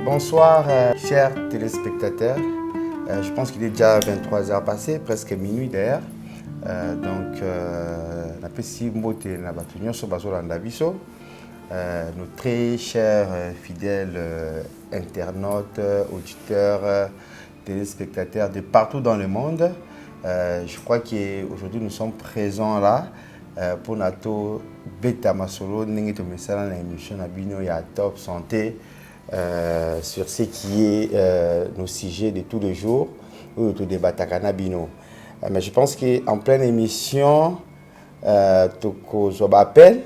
Bonsoir, chers téléspectateurs. Je pense qu'il est déjà 23 heures passées, presque minuit d'ailleurs. Donc, on a pu mbote na batunyo so bazolanda biso. Nos très chers fidèles internautes, auditeurs, téléspectateurs de partout dans le monde. Je crois qu'aujourd'hui nous sommes présents là pour notre bêta masolo n'engé to mesala na émission na bino ya Top Santé sur ce qui est nos sujets de tous les jours ou to débataka na bino. Mais je pense qu'en pleine émission toko zo appel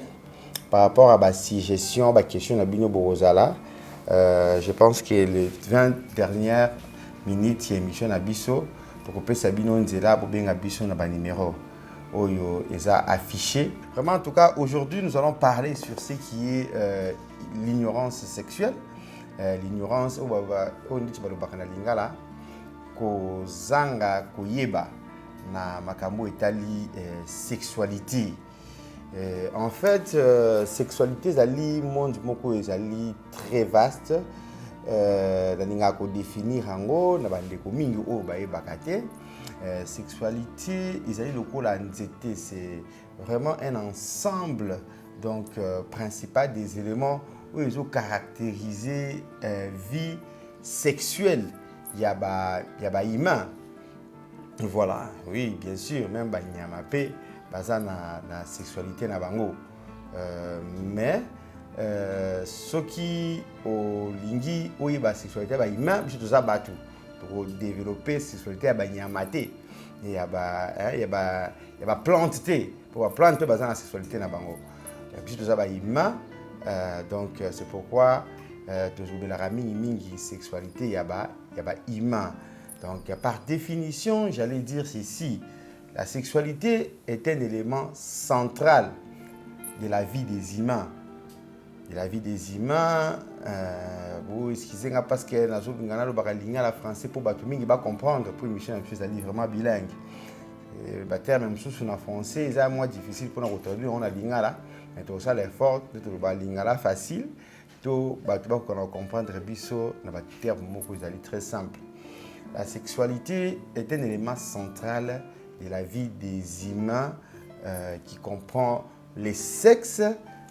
par rapport à la suggestion, la question de Bino Borozala, je pense que les 20 dernières minutes de l'émission de Bisso, pour que Sabino Nzela, pour bien Bisso, na ba numéro, oyo eza affiché. Vraiment, en tout cas, aujourd'hui, nous allons parler sur ce qui est l'ignorance sexuelle. L'ignorance, on dit que bakana lingala, ko zanga ko yeba na makambo etali sexualité. En fait, sexualité est monde très vaste. Définir sexualité, c'est vraiment un ensemble donc principal des éléments où ils ont caractérisé vie sexuelle. Il y a humain. Voilà, oui, bien sûr, même Banyamapé. Basa na sexualité na bango mais ce qui au lingi oyi ba sexualité ba ima biso toza batu pour développer sexualité ba nyamate il y a ba plante te pour plante basa na sexualité na bango biso toza ba ima donc c'est pourquoi tozobela rami mingi sexualité il y a ba ima donc par définition j'allais dire ceci. La sexualité est un élément central de la vie des humains. De la vie des humains, vous excusez-moi parce que la français pour batumi va comprendre pour Michel est vraiment bilingue. Le terme même sous en français, c'est moins difficile pour nous retenir on a lingala, mais tout ça l'effort de tout le lingala facile, tout batuma qu'on comprendre biso na ba terme moko très simple. La sexualité est un élément central de la vie des humains qui comprend les sexes,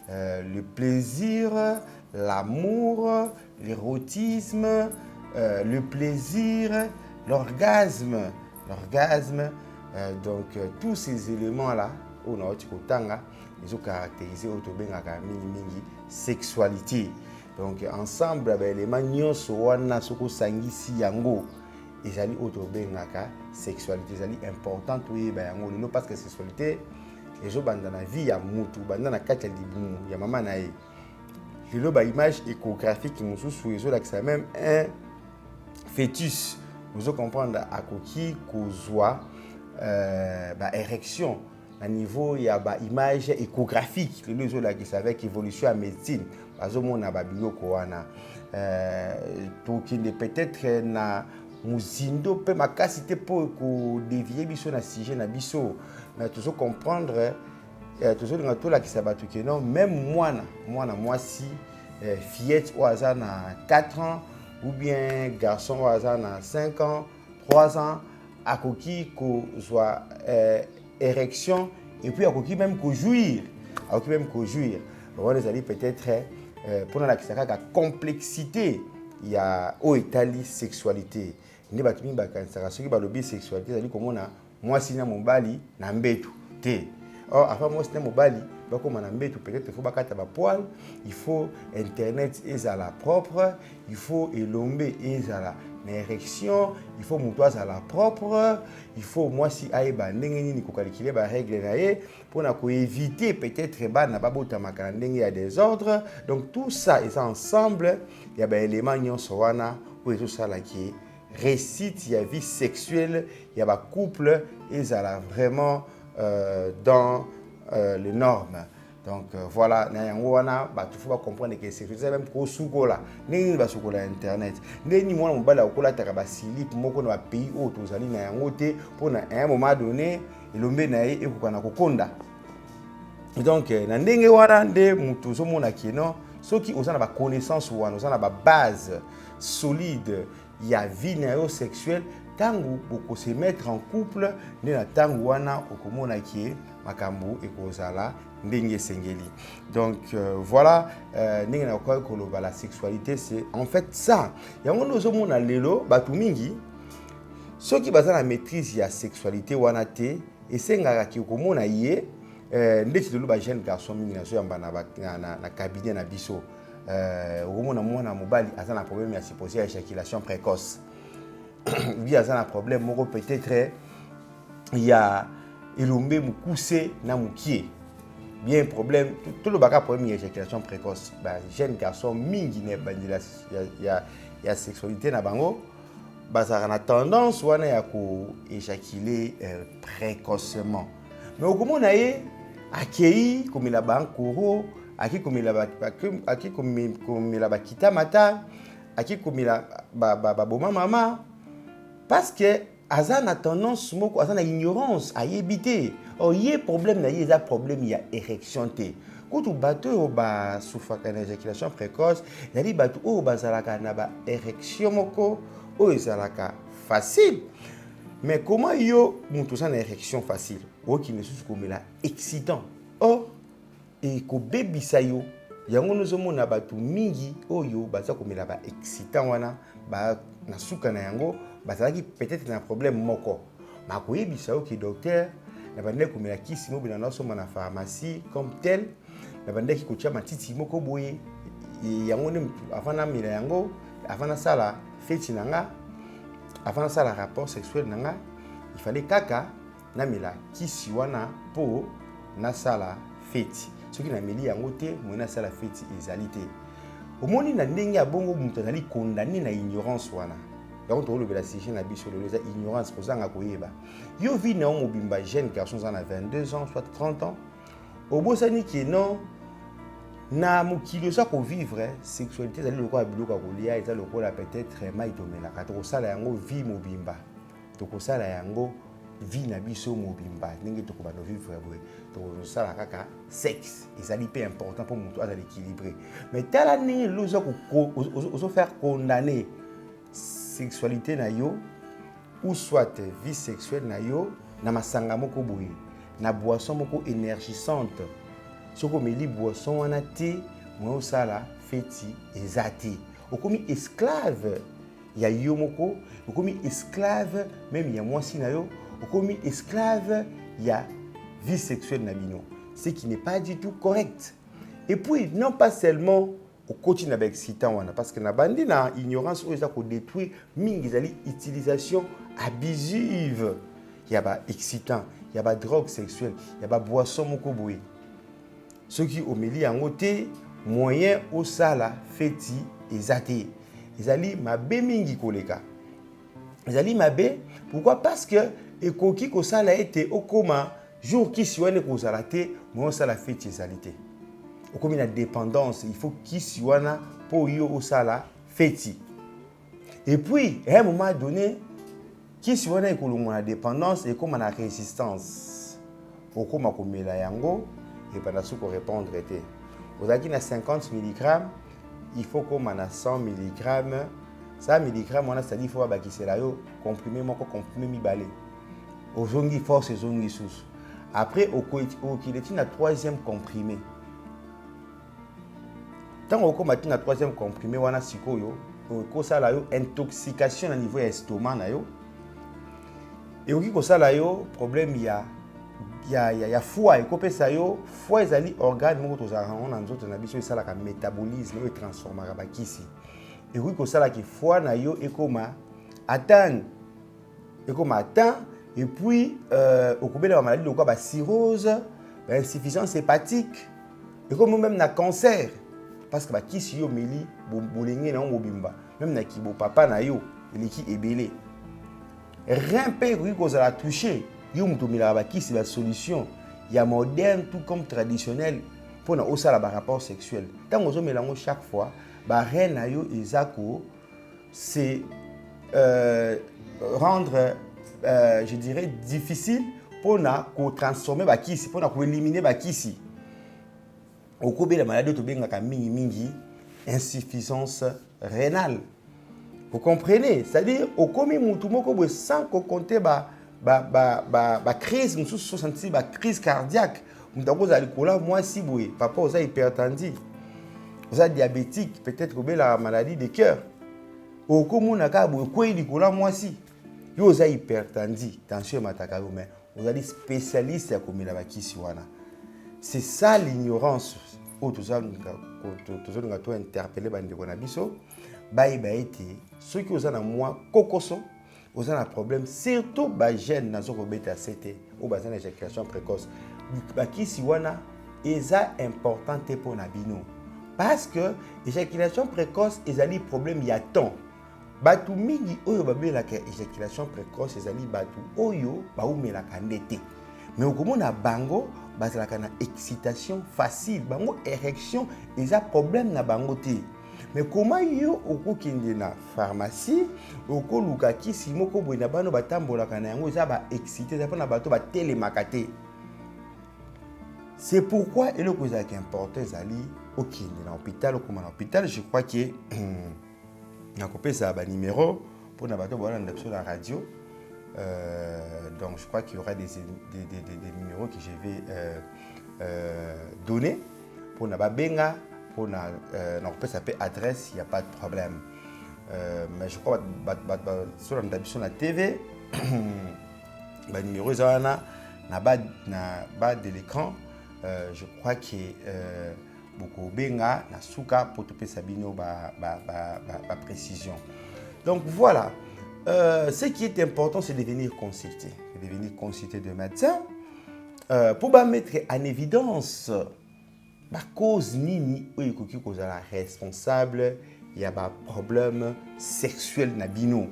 le plaisir, l'amour, l'érotisme, le plaisir, l'orgasme. Donc tous ces éléments-là, ils ont caractérisé la sexualité. Donc ensemble, les éléments ezali otobengaka sexualité ezali importante oyeba yango lelo parce que sexualité ezobanda na vie ya mutu banda na kati ya libumu ya mama na ye lelo ba image échographique mosusu ezolakisa même un fœtus vous comprendre akoki kozwa ba érection à niveau ya ba image échographique lelo ezolakisa avec évolution ya médecine bazomona ba biloko wana tokende peut-être na muzindo pe makasité pour dévier biso na sujet na biso mais toujours comprendre toujours dans tout la qui sabatu que non même moi si fillette au hasard na 4 ans ou bien garçon au hasard na 5 ans 3 ans akoki ko soit érection et puis akoki même ko jouir on les allait peut-être pour la qui la complexité il y a au Italie sexualité ni batumi bakanisaka soki balobi sexualité ezali komona mwasi na mobali na mbetu te or avant mwasi na mobali bakoma na mbetu peut-être il faut bakata ba poil il faut internet ezala propre il faut elombe ezala na érection il faut mutu azala propre il faut mwasi ayeba ndenge nini kokalikile ba règle na ye mpona koéviter peut-être bana babotamaka na ndenge ya désordre donc tout ça est ensemble ya baélément nyonso wana oyo ezosalaki récite la vie sexuelle, il y a un couple, ils sont vraiment dans les normes. Donc voilà, il faut comprendre que c'est même pour Soukola, ni ba Soukola internet, ni moi on bala okola tarabasili pour moko na pays où tous ali na yangote pour na un moment donné elombe na ye ekokana kokonda. Donc na ndenge wana nde mutu zo mona kino soki ozana ba connaissance wana ozana ba base solide ya vie na yo sexuelle tango boko se mettre en couple ne na tango wana okomona ki makambo ekozala ndenge sengeli. Donc voilà ndenge na ko koloba la sexualité c'est en fait ça. Yango nozo mona lelo batu mingi soki baza na maîtrise ya sexualité wana te esengaka ki okomona ye ndeti tolo ba jeune garçon mingi na so yamba na cabinet na biso okomona mwana mobali aza na problème ya supposé éjaculation précoce. Il y a un problème, peut-être il y a elombe mukuse na mukie. Bien problème, tout le bagage problème éjaculation précoce. Bah jeune garçon mingi ne bandila ya sexualité na bango. Bah ça a tendance wana ya ko éjaculer précocement. Mais au comment naie akei comme la bankoro, aki comme la bakita mata, aki comme la boma mama. Parce que Azan a tendance moko Azan a ignorance à éviter. Oh yé problème na yé problème il y a érection té. Quand tu bateau ba souffre d'une éjaculation précoce, il y a des bateaux oh bazalaka na ba érection moko oh ezalaka facile. Mais comment yo mutu sa na érection facile? Oh qui ne sous comme la excitant. Oh et ko baby sa yo yango nozomona batu mingi oyo baza comme la ba excitant wana ba na suka na yango bazalaki peut-être un problème moko makoyebisa yo ki docteur na bande komela kisi mo bina naso na pharmacie comme tel na bande ki kotia matiti moko boye yango ne avant na mila yango avant na sala feti nanga avant na sala rapport sexuel nanga il fallait kaka na mila kisi wana po na sala feti soki na meli yango te mo na sala feti ezalité omoni na ndenge ya bongo mutu azali condamné na ignorance wana. Donc on la situation na biso le ignorance pour ça nga koyeba. Yo vi na mobimba jeune garçon à 22 ans soit 30 ans. Au bosani ki non na mokilo sa ko vivre sexualité zali lokwa biloko kolia eza lokola peut-être mai tomela ka to sala yango vie mobimba. To ko sala yango vie na biso mobimba ndenge to ko ba no vivre boye. To ko sala kaka sexe ezali peu important pour mutu azali équilibré. Mais tala ndenge lozo ko faire condamner sexualité na yo ou soit vie sexuelle na yo na masanga moko boye na boisson moko énergisante soko meli boisson wana te mo sala feti ezati okomi esclave ya yo moko okomi esclave même ya mwasi na yo okomi esclave ya vie sexuelle na bino ce qui n'est pas du tout correct. Et puis non pas seulement au continue avec excitant parce que na bandi na ignorance où ça ko détruire mingi zali utilisation abusive ya ba excitant ya ba drogue sexuelle ya ba boisson moko boye ceux qui omeli yango te moyen au sala feti ezate ezali mabe mingi koleka ezali mabe pourquoi parce que ekoki ko sala ete okoma jour qui siwane ko sala te moyen sala feti ezalité. Comme une dépendance, il faut qu'il soit là pour y au sala feti. Et puis, à un moment donné, qui soit là pour la dépendance et comme la résistance. Au comme la yango et pendant ce qu'on répondre était. Vous avez 50 mg, il faut comme on a 100 mg. 100 mg, on a c'est-à-dire il faut que c'est là comprimé mon comprimé mi balé. Au zongi force et zongi sous. Après au qu'il est une troisième comprimé. Tant qu'on combat na troisième comprimé wana sikoyo ko sala yo intoxication à niveau estomac na yo et oki ko sala yo problème ya foie ko pesa yo foie ezali organe moko to za on na nzoto na biso esala ka métabolisme et transformera ba kisi et oki ko sala ki foie na yo ekoma atteindre et puis okobela ba maladie lokwa ba cirrhose ba insuffisance hépatique et comme même na cancer. Parce que qui si yo meli bolenge na mobimba même na ki bo papa na yo eleki ebele rien pe ko za la toucher yo muto mela ba ki si la solution ya moderne tout comme traditionnel pour na osala ba rapport sexuel tant ozo melango chaque fois ba rien na yo ezako c'est rendre je dirais difficile pour na ko transformer ba ki si pour na ko éliminer ba ki si. Au cours de la maladie, tu as mingi insuffisance rénale. Vous comprenez? C'est-à-dire, au commis moutoumoko, sans qu'on compte crise, nous sommes senti crise cardiaque. Nous avons dit moi si papa vous a hypertendu, vous êtes diabétique, peut-être que vous avez la maladie de cœur. Au commun naka boy moi si vous avez hypertendu, tension mataka mais vous êtes spécialiste à comme la bakisi wana. C'est ça l'ignorance. Au tout ça nous avons interpellé bande na biso. Ceux qui ont moi kokoso, vous avez un problème surtout les jeunes dans le bêta CT ou dans l'éjaculation précoce. Bakisi wana est important pour nabino parce que l'éjaculation précoce est un problème il y a temps. Batu mingi oyo babelaka éjaculation précoce ezali batu oyo baumelaka ndete. Mais okomona bango bazalaka na excitation facile, bango érection eza problème na bango te. Mais comment yo okokende na pharmacie okoluka kisi moko boye na bano batambolaka na yango eza ba excité eza na bato batelemaka te. C'est pourquoi eloko ezalaki important ezali okende na hôpital okoma na hôpital. Je crois que na kopesa ba numéro pour na bato bona sur la radio. Donc je crois qu'il y aura des numéros que je vais donner pour na babenga pour na kopesa pe adresse, il y a pas de problème. Mais je crois sur la TV ba numéro ezana na bas de l'écran. Je crois que beaucoup benga na suka pour te pesa bino ba précision. Donc voilà. Ce qui est important, c'est de venir consulter. De venir consulter de médecin pour mettre en évidence la cause nini ou qui cause la responsable. Il y a un problème sexuel na bino.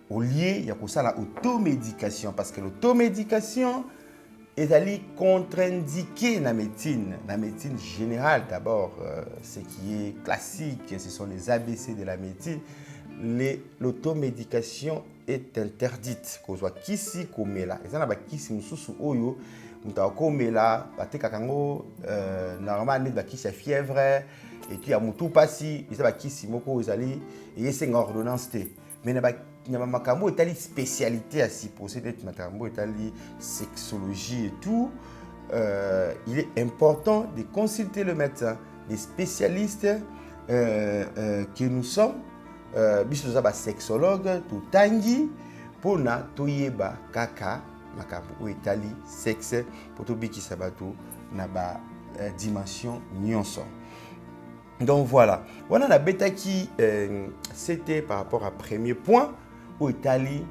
Au lieu, il y a ça la automédication parce que l'automédication est allé contre-indiqué dans la médecine générale d'abord. Ce qui est classique, ce sont les ABC de la médecine. L'automédication est interdite. Kozwa kisi komela. Ezana ba kisi mususu oyo muta komela bateka kango normalement ba kisi ya fièvre et puis ya mutu pasi eza ba kisi moko ezali yesenga ordonnance te. Mais na makambo etali spécialité à si posséder makambo etali sexologie et tout. Il est important de consulter le médecin, les spécialistes que nous sommes. Biso za sexologue tutangi pona toyeba kaka makambo o etali sexe pour to bikisa bato na ba dimension nyonso. Donc voilà, on a bêta qui c'était par rapport à premier point o etali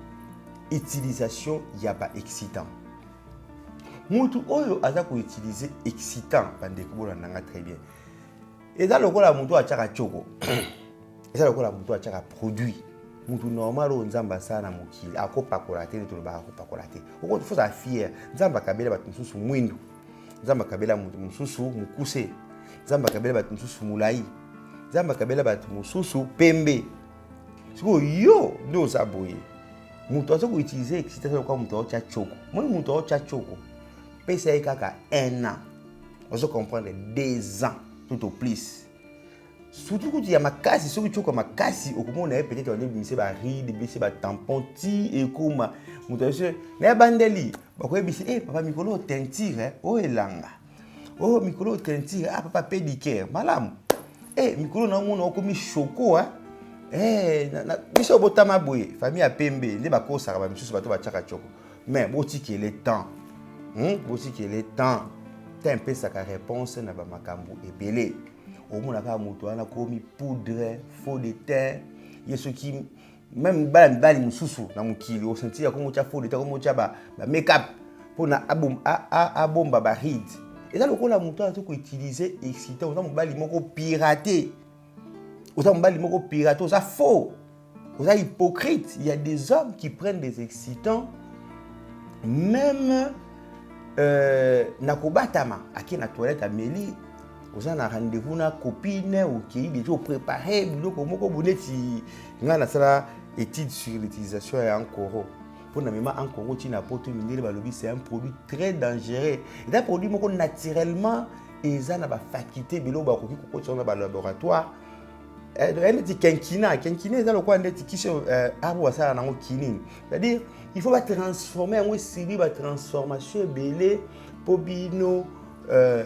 utilisation ya ba excitant. Mutu oyo aza ko utiliser excitant bande ko na nga très bien. Et dans le ko la mutu a chaka choko. Et ça, le mutu a produit. Mutu normal o nzamba sana mukili akopakola te to ba akopakola te. Oko faut ça fier. Nzamba kabela batu mususu mwindu. Nzamba kabela mususu mukuse. Nzamba kabela batu mususu mulai. Nzamba kabela batu mususu pembe. Siko yo ndo zaboye. Mutu azo ko utiliser excitation kwa mutu cha choko. Moi mutu cha choko. Pesa kaka 1 an. Ozo comprendre 2 ans tout au plus. Surtout quand il y a ma casse, ceux qui ont ma casse, au moment où on a peut-être on a ride, un tampon, et comme monsieur, mais bandeli, pourquoi papa Mikolo teinture, oh elanga, oh Mikolo teinture, ah papa pédicure, malam, Mikolo na mon a commis choco, na biso botama boye, famille a pembe, ne ba ko sara ba monsieur bato ba chaka choko, mais boti qui est le temps, boti qui est le temps, t'as un peu sa réponse na ba makambo ebele. Au moins, on a commis poudre, faux de terre. Il y a ceux qui, même bali mususu, na mukili, au senti comme on a faux de terre, comme on a make-up, pour na abomba baride. Et là, le coup, la mouton a tout utilisé, excité, on a bali moko piraté. On a bali moko piraté, on a faux, on a hypocrite. Il y a des hommes qui prennent des excitants, même na kobatama, à qui na toilette à Méli. Vous avez un rendez-vous na copine ou qui est déjà préparé, comme vous n'êtes pas ça étude sur l'utilisation en coro. Pour nous en coro, c'est un produit très dangereux. C'est un produit naturellement et ça n'a pas faculté de l'eau dans le laboratoire. Elle dit quinquina. Quinquina, c'est le quoi on dit qui ça nango kinin. C'est-à-dire, il faut transformer en série, transformation belé pobino pas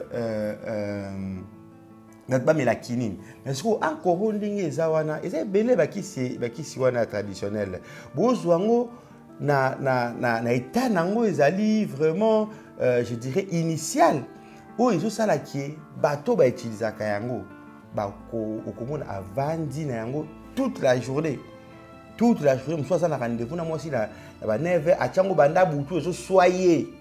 mais la kinine. Mais ce qu'on encore ndinge zawana, et c'est belé si wana traditionnel. Bozwango na état nango ezali vraiment je dirais initial. Oh ils ont ça là qui est bateau ba utiliser kayango. Ba okomona avandi na yango toute la journée. Toute la journée, je suis à rendez-vous, moi aussi, à 9h, à Tchango Banda Boutou, je soyez.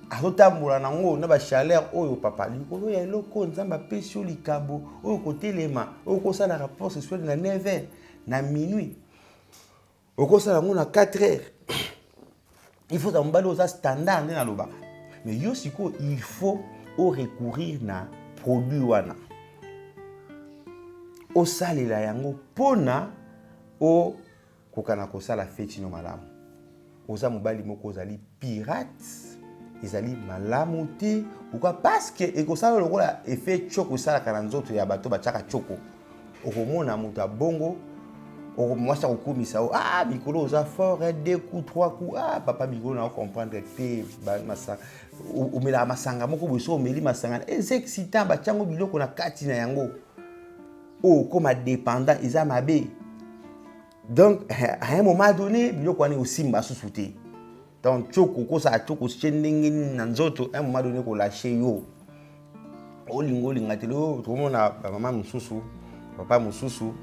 À Rotamboula, na ba chaleur, oh papa, likolo ya loko nzamba pesio likabo, oh côté les mains, oh ko ça la rapport sexuel na 9h, na minuit. Oh ko ça na 4h. Il faut d'embalo aux standard na loba. Mais yo siko il faut recourir na produit wana. O salela yango pona o kokana kosala feti no malamu. Oza mobali moko ozali pirate, ezali malamu te, pourquoi parce que ekosala lokola effet choko sala kana nzoto ya bato bachaka choko. Okomona mutu abongo, okomwasa kokomisa o mikolo oza fort, 2 coups 3 coups, papa mikolo na comprendre te ba masanga. Omela masanga moko boso omeli masanga, excitant bachango biloko na kati na yango. Comme dépendant, ils ont mabé. Donc, à un moment donné, il y a aussi un sous-souté. Donc, choko, ça a choko, chending, nanzoto, à un moment donné, qu'on lâche yo. Oh, lingo, lingatelo, tout le monde a maman moussou, papa moussou.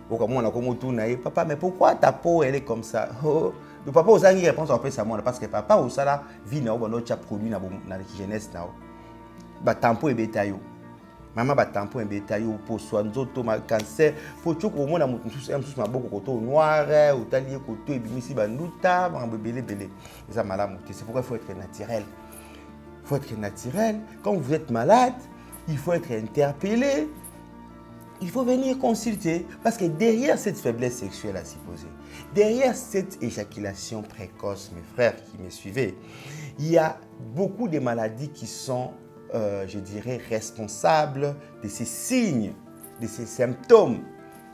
Oh, comme on a comme tout naïf, papa, mais pourquoi ta peau, elle est comme ça? Oh, le papa, aux années, répond après ça, parce que papa, au sala, vit na ou, tu as produit na la jeunesse na ou. Bah, tampo et bétaillot. Maman ba tampon un bétail pour soigner ma cancer pour tout au monde a mutu sous ma beaucoup côté noir ou talier côté bimisi banduta ba belé belé ça malamu c'est pourquoi il faut être naturel. Il faut être naturel. Quand vous êtes malade, il faut être interpellé. Il faut venir consulter parce que derrière cette faiblesse sexuelle à supposer, derrière cette éjaculation précoce, mes frères qui me suivaient, il y a beaucoup de maladies qui sont je dirais, responsable de ces signes, de ces symptômes.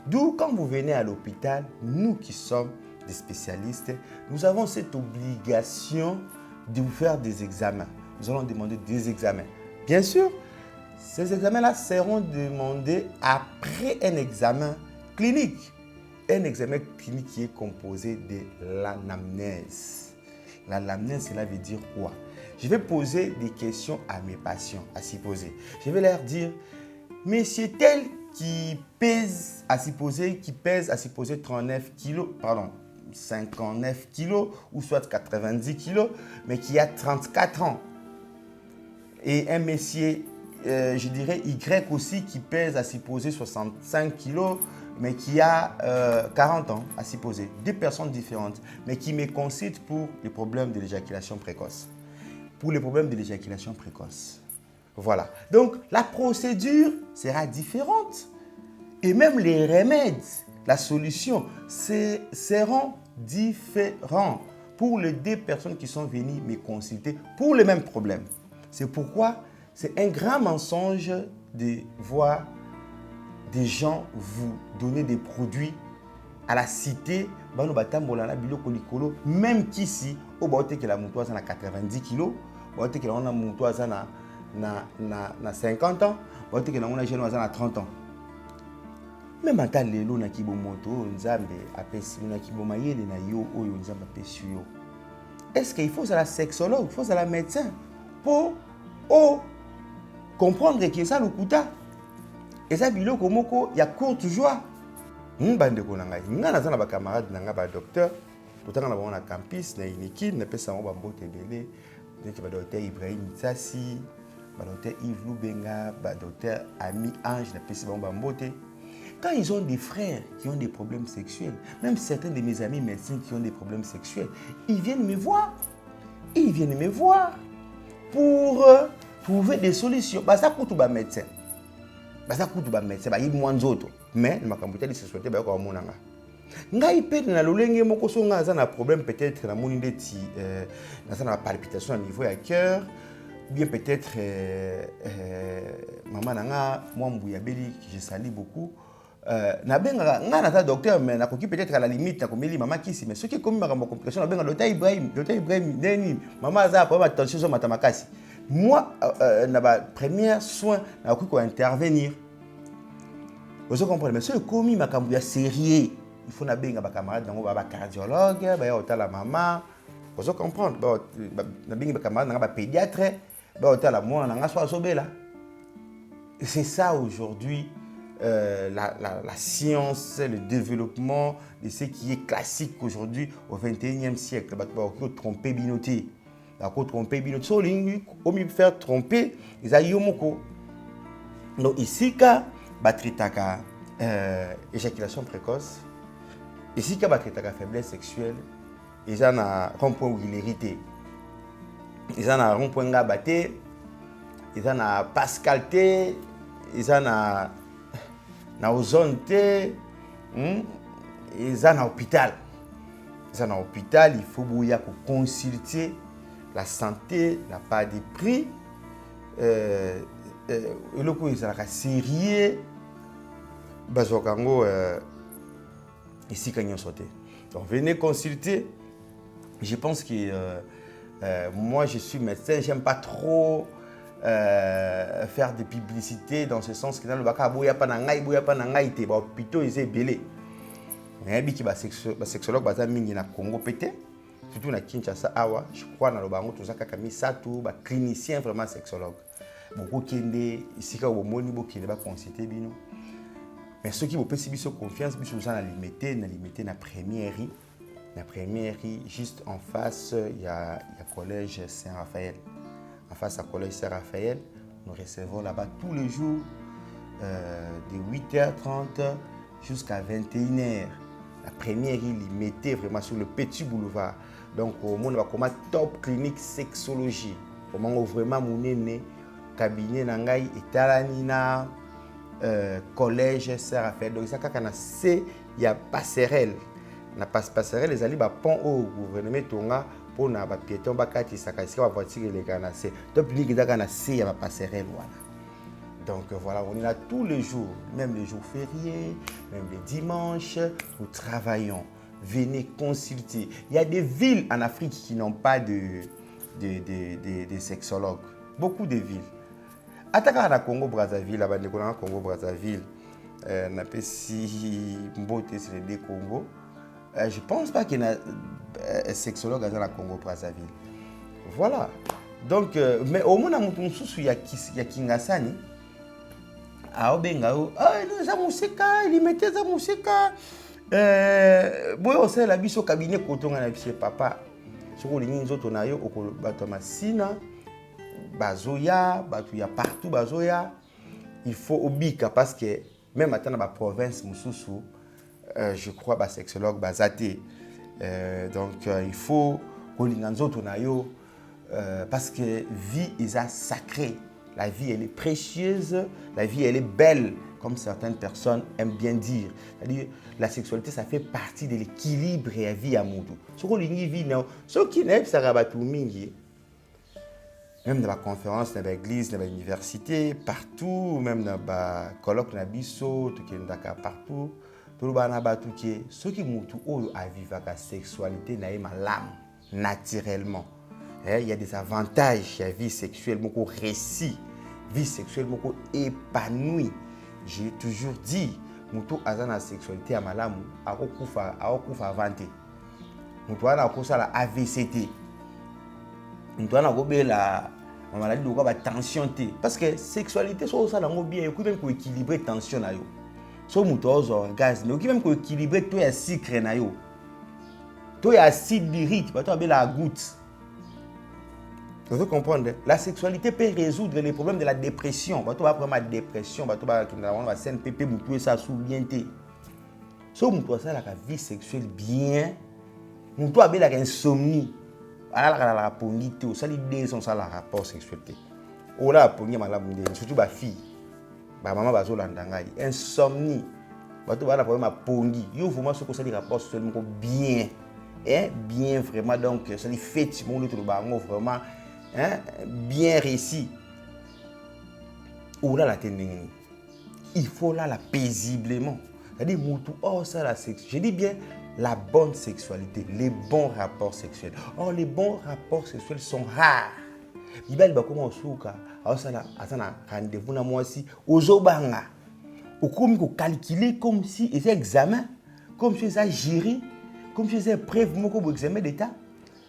D'où, quand vous venez à l'hôpital, nous qui sommes des spécialistes, nous avons cette obligation de vous faire des examens. Nous allons demander des examens. Bien sûr, ces examens-là seront demandés après un examen clinique. Un examen clinique qui est composé de l'anamnèse. L'anamnèse, cela veut dire quoi? Je vais poser des questions à mes patients, à s'y poser. Je vais leur dire, monsieur tel qui pèse à s'y poser 39 kilos, pardon, 59 kilos ou soit 90 kilos, mais qui a 34 ans. Et un monsieur, je dirais Y aussi, qui pèse à s'y poser 65 kilos, mais qui a 40 ans à s'y poser. Deux personnes différentes, mais qui me consultent pour les problèmes de l'éjaculation précoce. Pour les problèmes de l'éjaculation précoce. Voilà. Donc, la procédure sera différente. Et même les remèdes, la solution, seront différents pour les deux personnes qui sont venues me consulter pour les mêmes problèmes. C'est pourquoi c'est un grand mensonge de voir des gens vous donner des produits à la cité, même qu'ici, au Baote que la moutoise a 90 kg, Baote que la moutoise a 50 ans, Baote que la jeune a 30 ans. Même en tant que lelo na kibomoto, nzambe apesi na kibomayele na yo oyo nzambe apesi yo. Est-ce qu'il faut la sexologue, il faut la médecin pour comprendre que ça le kuta. Et ça biloko moko ya courte joie. Bande ko nanga nga na ba camarade nanga ba docteur totanga na ba campus na iniki na pesa mo ba mbote belé donc ba docteur Ibrahim Tsasi ba docteur Yves Lubenga ba docteur Ami Ange na pesa ba mbote. Quand ils ont des frères qui ont des problèmes sexuels, même certains de mes amis médecins qui ont des problèmes sexuels, ils viennent me voir. Ils viennent me voir pour trouver des solutions. Bah ça coûte ba médecin. Bah ça coûte ba médecin, bah il moins autres. Mais le makambuta de société ba ko monanga. Ngai pe na lolenge moko so nga za na problème peut-être na moni ndeti na za na palpitation au niveau du cœur, bien peut-être maman nanga moi mbuya beli que je salue beaucoup. nabenga nga na docteur mais nakoki peut-être à la limite nakomeli mama kisi mais soki komi makambo complication nabenga docteur Ibrahim deni mama aza problème attention so matamakasi moi na ba première soin nakoki ko intervenir. Vous comprenez mais soki komi makambo ya sérieux il faut nabenga ba camarade nango ba cardiologue ba ya otala mama. Vous comprenez nabenga ba camarade nanga ba pédiatre ba otala mwana nanga so asobela. C'est ça aujourd'hui. La science, le développement de ce qui est classique aujourd'hui au 21e siècle. On peut tromper binoté. On peut tromper binoté. On peut faire tromper les ayomoko. Donc ici, quand on éjaculation précoce, ici, quand on faiblesse sexuelle, ils ont un rond-point où il hérité. Ils ont un rond-point gabaté, ils ont un pascalité, ils ont un na ozone te ils en hôpital. Ils en hôpital, il faut bouillir pour consulter la santé, la part des prix. Et le coup, ils sont sérieux. Bazokango ici quand ils sont sortis. Donc venez consulter. Je pense que moi je suis médecin, j'aime pas trop faire des publicités dans ce sens que dans le baka boya pa na ngai te ba hôpitaux ils belé mais bi ki ba sexologue baza mingi na Congo pété surtout na Kinshasa awa je crois na lobango to zaka kamisatu ba clinicien vraiment sexologue beaucoup kende ici ka bo moni bo kende ba consulter bino mais ceux qui vous pesi biso confiance biso za na limité na première juste en face il y a collège Saint-Raphaël. En face à Collège Saint-Raphaël, nous recevons là-bas tous les jours de 8h30 jusqu'à 21h. La première, il mettait vraiment sur le petit boulevard. Donc, au monde va comme top clinique sexologie. Comment vraiment mon cabinet nangai etalanina collège Saint-Raphaël. Donc, ça c'est il y a passerelle. Na passerelle les ali ba pont au gouvernement tonga pour na ba piéton ba kati sakasika ba voiture les canasé top ligue da canasé ya ba passerelle voilà. Donc voilà, on est là tous les jours, même les jours fériés, même les dimanches, nous travaillons. Venez consulter. Il y a des villes en Afrique qui n'ont pas de sexologues. Beaucoup de villes. Ataka na Congo Brazzaville, là-bas na Congo Brazzaville, na pesi mbote sur les deux Congo. Je ne pense pas qu'il y ait un sexologue dans la Congo Brazzaville. Voilà. Donc, mais au moins, il y a Kingasani. Ah, il mettait sa musique. Bon, c'est la biso cabinet quand on a chez papa. Sur les lignes autres, on a eu au Batomasina, Bazoya, Batuya partout, Bazoya. Il faut obika parce que même dans la province, Moussoussou, je crois que sexologue bazaté donc il faut parce que vie est sacrée, la vie elle est précieuse, la vie elle est belle comme certaines personnes aiment bien dire. C'est-à-dire la sexualité ça fait partie de l'équilibre et la vie à moudou. Ce qu'on vie non, ce qui n'est pas rabatou mingi. Même dans la conférence, dans l'église, dans l'université, partout, même dans le colloque, dans le bisso, tout qui est partout. Ceux qui vivent la sexualité naturellement. Il y a des avantages à la vie sexuelle, beaucoup réussi, vie sexuelle beaucoup épanouie. J'ai toujours dit, mutu azana sexualité à malamu, akokufa avanté. Mutu ana kosa la AVCT. Mutu ana gobe la maladie de la tension T. Parce que sexualité so ça lango bien, il faut même équilibrer tension na yo. So mutoz orgasme, il faut même équilibrer tout ya sucre na yo. Tout ya acide lyrique, ba to abela la goutte. Vous comprenez? La sexualité peut résoudre les problèmes de la dépression. Bah, tu vas prendre la dépression, bah, tu vas avoir la CNPP, tu ça sous bien té. So muto ça la vie sexuelle bien, muto abela la insomnie. Ala la pongi te, ça l'idée sont ça la rapport sexualité. O la pongi malamu de, surtout ba fille. Ba maman bazo landangai, insomnie. Bah, tu vas la problème à pongi. Yo vraiment ce que ça les rapports seulement bien. Bien vraiment donc ça les fait mon le bango vraiment bien réussi. Ou là la tendance. Il faut là la paisiblement. c'est-à-dire mutu oh ça la sexe, je dis bien la bonne sexualité, les bons rapports sexuels. Or les bons rapports sexuels sont rares. Mibali bakoma osuka aosala atana rendez-vous na mwasi ozobanga okomi ko calculer comme si c'est examen, comme si c'est jury, comme si c'est preuve moko bo examen d'état.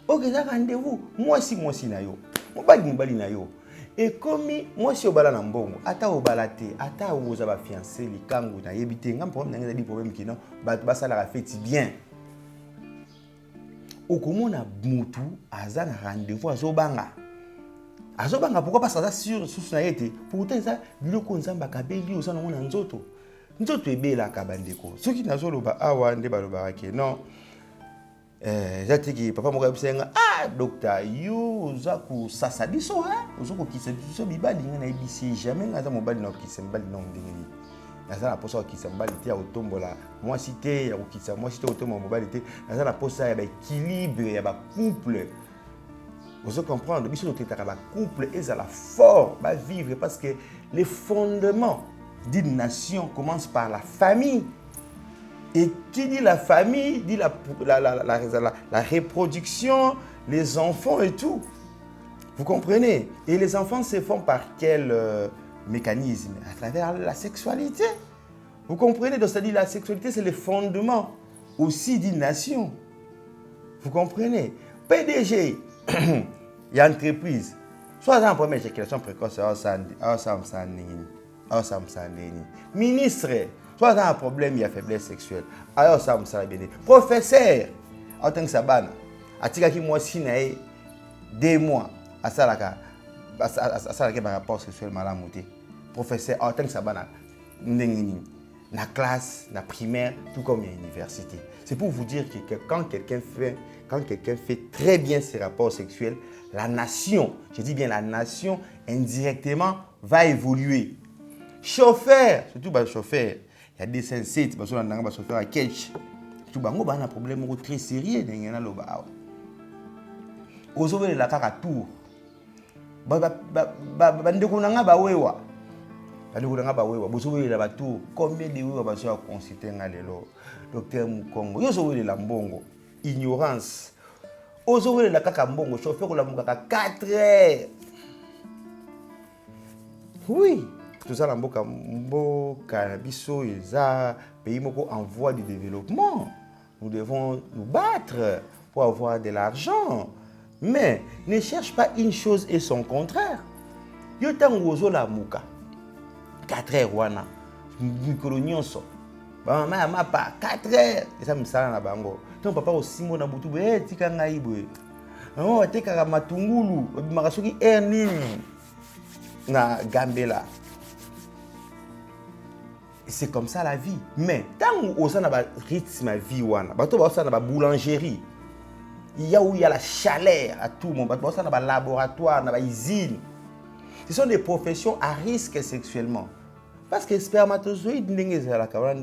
Ok, ça rendez-vous mwasi na yo mobali na yo. Et comme moi si obala na mbongo ata obala te ata oza ba fiancé likangu na yebite ngam problème na ngeza problème kino ba basala ka feti bien. Okomona mutu aza na rendez-vous azobanga pourquoi pas ça sur na yete pourtant ça biloko nzamba kabeli oza na mona nzoto ebela ka bandeko soki nazoloba awa nde balobaka ke non jatiki papa moko bisenga docteur yo za ku sasa biso ozoko kisa biso bibali ngana ibisi jamais ngaza mobali na kisa mbali na ndengeni naza na posa kisa mbali te ya otombola moi cité ya kisa moi cité otombola mobali te naza na posa ya ba équilibre ya ba couple. Vous comprenez, biso toketaka ba couple ezala fort ba vivre parce que les fondements d'une nation commencent par la famille. Et qui dit la famille, dit la reproduction, les enfants et tout. Vous comprenez? Et les enfants se font par quel mécanisme? À travers la sexualité. Vous comprenez? Donc, c'est-à-dire la sexualité, c'est le fondement aussi d'une nation. Vous comprenez? PDG, il y a une entreprise. Soit dans la première éjaculation précoce, ministre, soit dans un problème, il y a faiblesse sexuelle. Alors ça me sera bien. Professeur, en tant que sabana, à tigaki moi si 2 mois à salaka par rapport sexuel malamuté. Professeur, en tant que sabana, na classe, na primaire, tout comme à l'université. C'est pour vous dire que quand quelqu'un fait très bien ses rapports sexuels, la nation, je dis bien la nation, indirectement, va évoluer. Chauffeur, surtout les chauffeurs, il y a des sensites, parce que les chauffeurs à catch. Tout le monde a un problème très sérieux. Aux autres, la carte à tour. Combien de wewa sont considérés dans le docteur Mukongo? Yo so la mbongo, ignorance. Ozo la kaka mbongo, chauffeur la mbongo 4 heures. Oui, tout ça la mboka biso eza pays moko en voie de développement. Nous devons nous battre pour avoir de l'argent. Mais ne cherche pas une chose et son contraire. Yo tango ozo la muka 4 heures wana mikolo nyonso ba mama mapa 4 heures esa misala na bango ton papa osimo na butu tika ngai boye no tekaka matungulu bimaka soki air nini na gambela. C'est comme ça la vie. Mais tant on a un rythme de vie wana bato ba osana ba boulangerie il y a la chaleur à tout moment bato osana ba laboratoire na ba usine. Ce sont des professions à risque sexuellement. Parce que les spermatozoïdes, ils ont des organes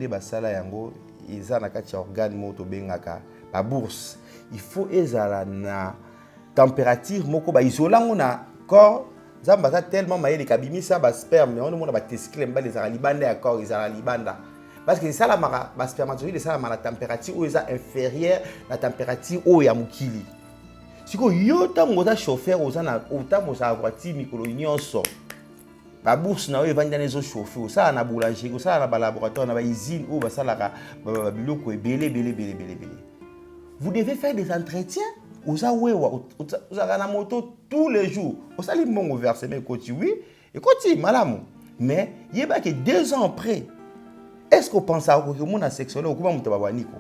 la bourse. Il faut la température, isolant na corps. Zamba tellement maïe kabimi ça ba sperme mais on a testicule mba les alibanda ya corps ils alibanda parce que ça la spermatozoïde ça la température où est inférieure la température où ya mukili. Siko yo tango za chauffeur ozana otamo za voiture mikolo nyonso ba bourse na yo vanda nezo chauffeur ça na boulangerie ça na ba laboratoire na ba usine ou ba salaka ba biloko ebele. Vous devez faire des entretiens oza wewa oza na moto tous les jours osali mbongo versement koti oui et koti malamu mais yeba que 2 ans après est-ce qu'on pense à que mon sexuel ou comment muta ba waniko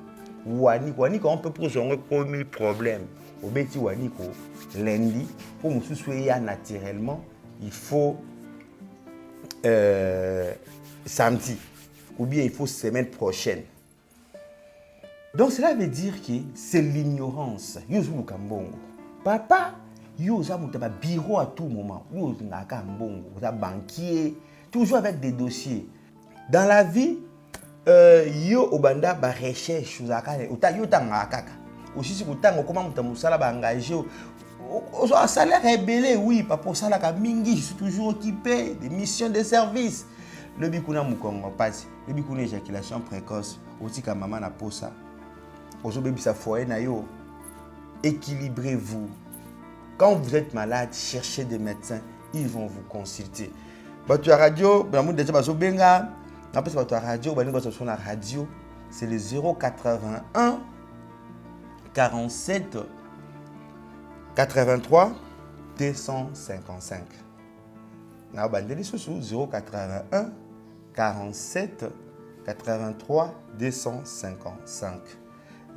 on peut poser comme problème au beti waniko lundi pour nous soucier naturellement il faut samedi ou bien il faut semaine prochaine. Donc cela veut dire que c'est l'ignorance. Yozu kambongo. Papa, yoza mutaba bureau à tout moment. Yozu ngaka mbongo, yoza banquier, toujours avec des dossiers. Dans la vie, yo obanda ba recherche uzaka yo ngaka. Aussi si kutango comment mutamusala ba engagé au salaire rebelle oui papa sala ka mingi je suis toujours occupé des missions de service le bikuna mukongo passe, le bikuna éjaculation précoce, aussi ka maman na posa. Ozo bébé sa foyer na yo. Équilibrez-vous. Quand vous êtes malade, cherchez des médecins, ils vont vous consulter. Votre radio, radio, c'est le 081 47 83 255. 081 47 83 255.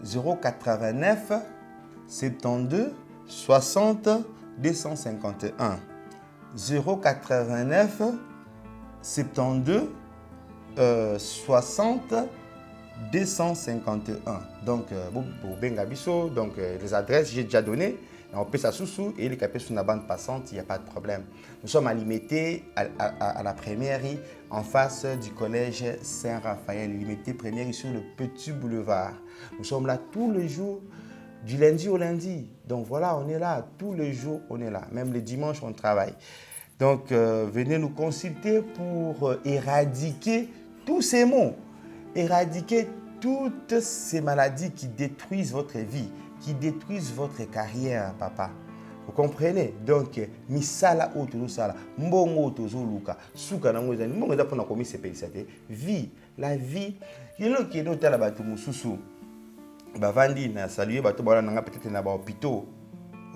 089 72 60 251. 089 72 60 251. Donc, pour Bengabiso, donc les adresses, j'ai déjà donné. On peut s'assoussou et les capés sur la bande passante, il n'y a pas de problème. Nous sommes à Limité, à la première, en face du collège Saint-Raphaël. Limité première sur le Petit Boulevard. Nous sommes là tous les jours, du lundi au lundi. Donc voilà, on est là, tous les jours, on est là. Même les dimanches, on travaille. Donc, venez nous consulter pour éradiquer tous ces maux, éradiquer toutes ces maladies qui détruisent votre vie, qui détruisent votre carrière, papa. Vous comprenez? Donc, misala oto sala, mbongo oto luka, suka nango zani, mbongo za pona komi sepélisate, vie, la vie, yelo ki no tala batu mususu. Bavandi na saluer batu bala nanga peut-être na ba hôpitaux,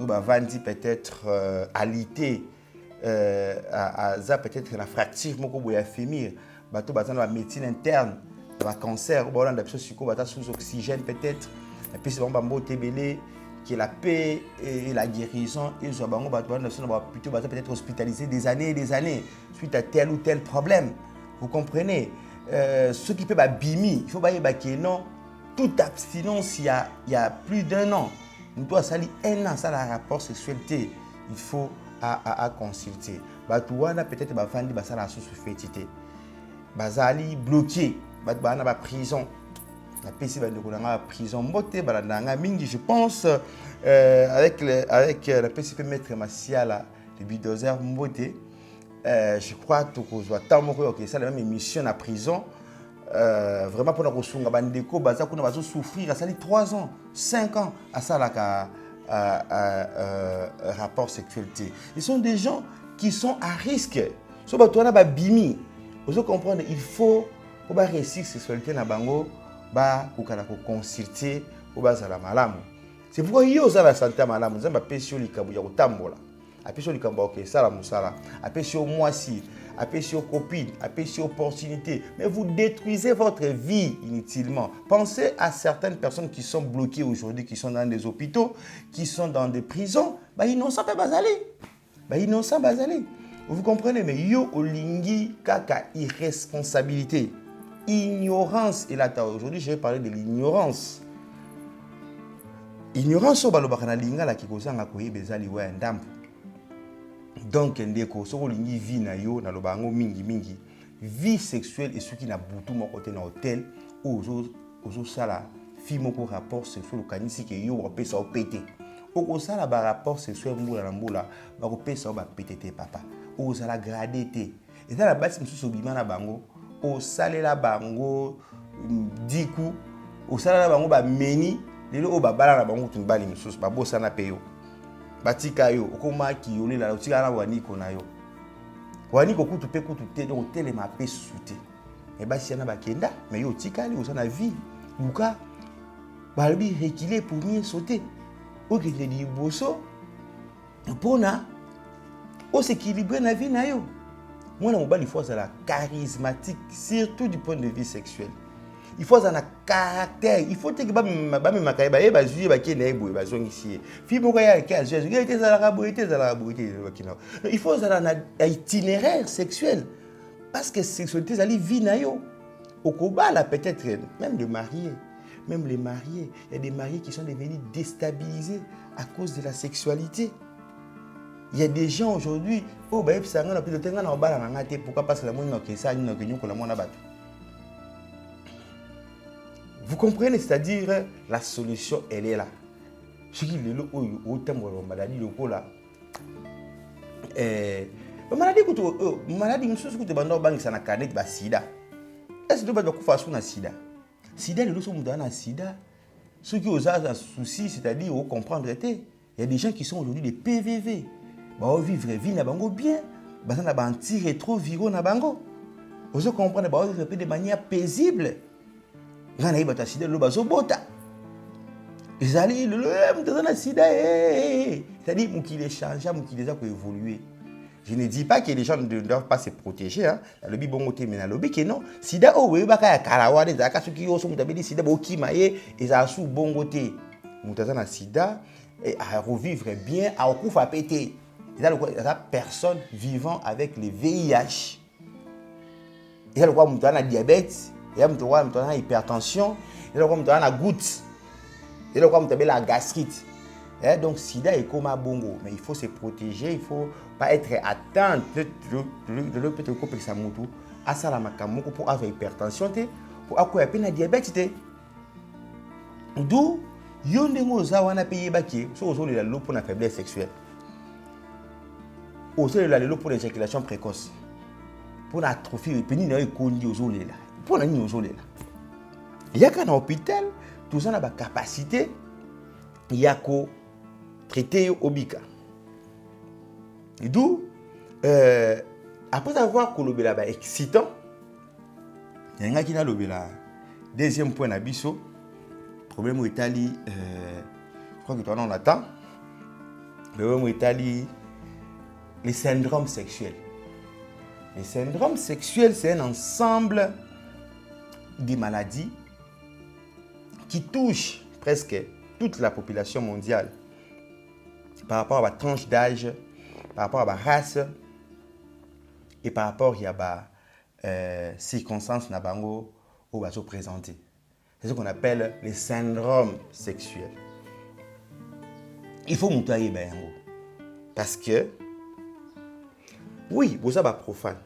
ou bavandi peut-être alité, peut-être la fracture moko boya fémir, batu batana la médecine interne, la cancer, bala na biso siko bata sous oxygène peut-être. Et puis c'est bon bambo tébélé qui est la paix et la guérison et je bango batouan plutôt peut-être hospitalisé des années et des années suite à tel ou tel problème. Vous comprenez? Ce qui peut bimi, il faut bailler que non, toute abstinence il y a plus d'un an. Nous doit salir un an ça la rapport sexualité, il faut à consulter. Batouana peut-être bafandi basala sous fétité. Bazali bloqué, batouana ba prison. La PC va nous la prison moté balandanga mingi je pense avec la PCP maître Massiala le bulldozer moté je crois que kozwa tamo ko que ça la même émission na prison vraiment pour nous sunga bandeko baza kuna bazo souffrir ça 3 ans 5 ans à ça la rapport sexualité. Ils sont des gens qui sont à risque. So ba tona ba bimi. Vous comprenez, il faut ba réussir sexualité na bango. Ba kukana ko consulter ou bazala malamu. C'est pourquoi yo za la santé malamu nzamba pesio likabu ya kotambola. Apesio likambo OK sala musala. Apesio moisi, apesio copine, apesio opportunité, mais vous détruisez votre vie inutilement. Pensez à certaines personnes qui sont bloquées aujourd'hui, qui sont dans des hôpitaux, qui sont dans des prisons, bah innocent pas bazali. Bah innocent bazali. Vous comprenez, mais yo olingi kaka irresponsabilité. Ignorance et là aujourd'hui je vais parler de l'ignorance. Ignorance au balobaka na linga la kikosanga koyeba ezali wa ndambo. Donc ndeko soko lingi vie na yo na lobango mingi vie sexuelle et ceux qui na butu moko te na hôtel ozo sala fi moko rapport sexuel kanisi ke yo ba pesa opété. Oko sala ba rapport sexuel mbula na mbula ba ko pesa ba pété papa. Ozo la gradé te. Et ça la base msusu bima na bango au salela bango diku au salela bango ba meni lelo o babala na bango tumbali misusu ba bosa na peyo batika yo okoma ki yole la otika na waniko na yo waniko kutu pe kutu te donc tele ma pe souté et ba siana ba kenda mais yo tika li o sana vie luka balbi reculer pour mieux sauter o ke di boso pona o s'équilibrer na vie na yo. Moi, il faut être charismatique, surtout du point de vue sexuel. Il faut avoir un caractère. Il faut que tu il faut avoir un itinéraire sexuel. Parce que la sexualité, c'est la vie. Au Koba, peut-être même les mariés. Même les mariés. Il y a des mariés qui sont devenus déstabilisés à cause de la sexualité. Il y a des gens aujourd'hui, oh bah ça on a plus de temps on va la ngate pourquoi parce que la monde que ça nous que nous la monde battu. Vous comprenez, c'est-à-dire la solution elle est là. Ce qui est le au thème de maladie le là maladie mosusu kutu banda obangisa na carnet ba sida. Est-ce que tu vas kufa sur na sida? Sida les gens sont na sida. Ceux qui ont un souci, c'est-à-dire au comprendre il y a des gens qui sont aujourd'hui des PVV. Bah vivre vie na bango bien, bah ça na ba anti-rétroviraux na bango. Vous comprenez bah vivre de manière paisible. Ngana ibata sida lo bazo bota. Ezali le mutana sida c'est-à-dire mukile changer, mukile za ko évoluer. Je ne dis pas que les gens ne doivent pas se protéger. Hein. Le bon côté, mais le que non. Sida, oh, oui, bah, karawa, des akasu qui ont son mutabi, sida, boki, maye, et ça sous bon côté. Mutazana sida, et à revivre bien, à recouvrir à péter. Il y a la personne vivant avec le VIH. Il y a le quoi, mutana diabète, il y a mutana hypertension, il y a le quoi, mutana goutte, il y a le quoi, mutana la gastrite. Et donc, sida est comme un bongo, mais il faut se protéger, il ne faut pas être atteint de l'hôpital de sa moto, à ça la makamoko pour avoir hypertension, pour avoir un diabète. D'où, yondengo zawana paye baki, so ozo la lo pour la faiblesse sexuelle. Ozo la lo pour l'éjaculation précoce. Pour l'atrophie, peni na ekondi ozo la. Pour la ni ozo la. Il y a qu'un hôpital, tout ça n'a pas capacité, il y a qu'au traité au bika. Et d'où, après avoir colobé là-bas excitant, il y a un qui a lobé là. Deuxième point d'abisso, problème au Italie, je crois que toi on attend. Le problème au Italie, les syndromes sexuels. Les syndromes sexuels, c'est un ensemble de maladies qui touchent presque toute la population mondiale par rapport à la tranche d'âge, par rapport à la race et par rapport à la circonstances nabango où va se présenter. C'est ce qu'on appelle les syndromes sexuels. Il faut monter bayango parce que oui, vous avez profane,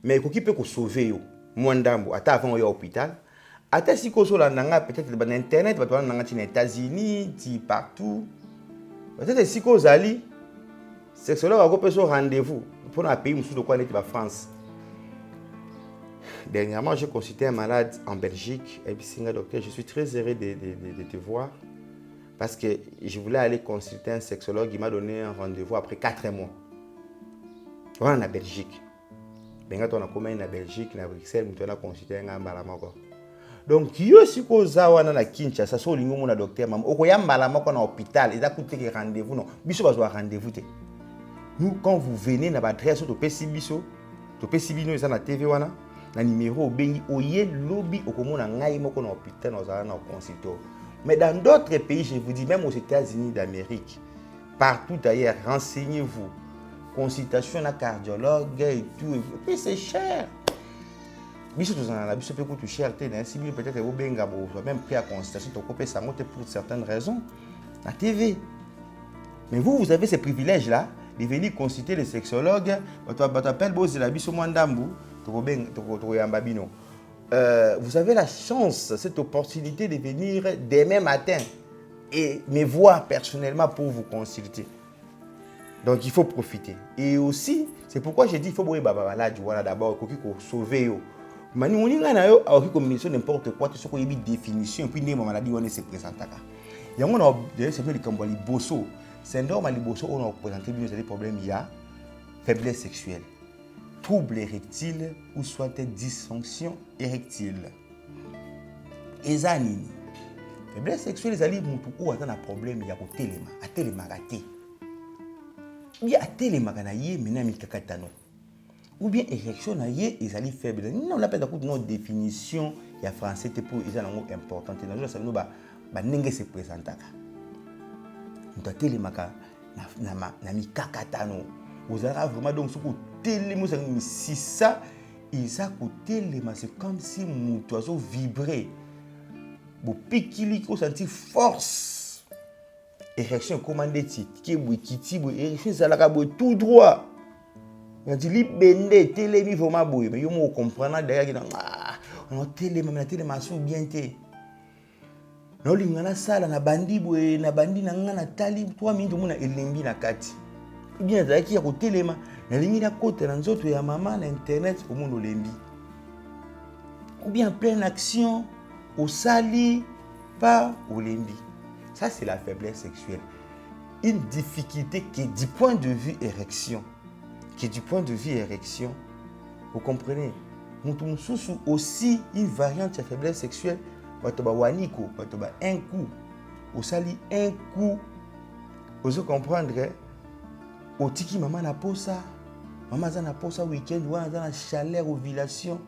mais qui peut sauver yo, mwandambo, ata avant yo hôpital. Ata si koso la nanga peut-être sur internet, va nanga aux États-Unis, partout. Peut-être si koso ali, c'est cela va couper son rendez-vous pour un pays monsieur de quoi est la France. Dernièrement, j'ai consulté un malade en Belgique et puis docteur, je suis très heureux de te voir parce que je voulais aller consulter un sexologue, il m'a donné un rendez-vous après 4 mois. On est en Belgique. Quand on a commencé en Belgique, à Bruxelles, on a consulté un malamoko. Donc, yo si ko zawa na Kinshasa, so lingo mon docteur mam. Okoya malamoko na hôpital, il a coûté que rendez-vous non. Biso bazwa rendez-vous te. Nous quand vous venez na adresse to pesi biso, to pesi bino eza na TV wana, na numéro bengi oye lobby okomona ngai moko na hôpital na za na consulter. Mais dans d'autres pays, je vous dis même aux États-Unis d'Amérique, partout ailleurs, renseignez-vous. Consultation à cardiologue et tout. Et puis c'est cher. Biso tozana biso peut coûter cher si peut-être au benga même pris à consultation to copier ça monte pour certaines raisons la TV. Mais vous avez ce privilège là de venir consulter les sexologues, vous avez la chance, cette opportunité de venir demain matin et me voir personnellement pour vous consulter. Donc il faut profiter. Et aussi, c'est pourquoi j'ai dit qu'il faut d'abord sauver. Mani on a n'importe quoi, tu sais qu'il y a une définition, puis une maladie on se présente. Il y a un bosso. Syndrome aliboso, on a présenté des problèmes, il y a faiblesse sexuelle, trouble érectile ou soit dysfonction érectile. Et ça, faiblesse sexuelle, c'est un problème, il y a un téléma, un téléma raté. Il y a un téléma qui est ou bien érection est faible. Nous on appelle notre définition, il y a français pour les gens importants. Nous savons que se présente. Nous télémaka na mikakatano. Vous avez vraiment donc ce que téléma si ça il ça c'est comme si mon oiseau vibrait. Vous piquez vous sentez force. Érection commandée qui érection ça la tout droit. On dit libende télémi vraiment boy mais yo mo comprendre derrière on a téléma sou bien té. Non lingana sala na bandi boye na bandi na ngana tali 3 minutes mona elembi na kati. Bien zaki ya ko telema na lingi na kota na nzoto ya maman na internet au monde olembi. Ou bien en pleine action au sali pas olembi. Ça c'est la faiblesse sexuelle. Une difficulté qui est du point de vue érection. Vous comprenez? Mutumsusu aussi une variante de faiblesse sexuelle. Batoba waniko, batoba un coup. Au sali un coup. Vous comprendre? Au tiki maman na posa. Maman za na posa week-end, wana za na chaleur ovulation.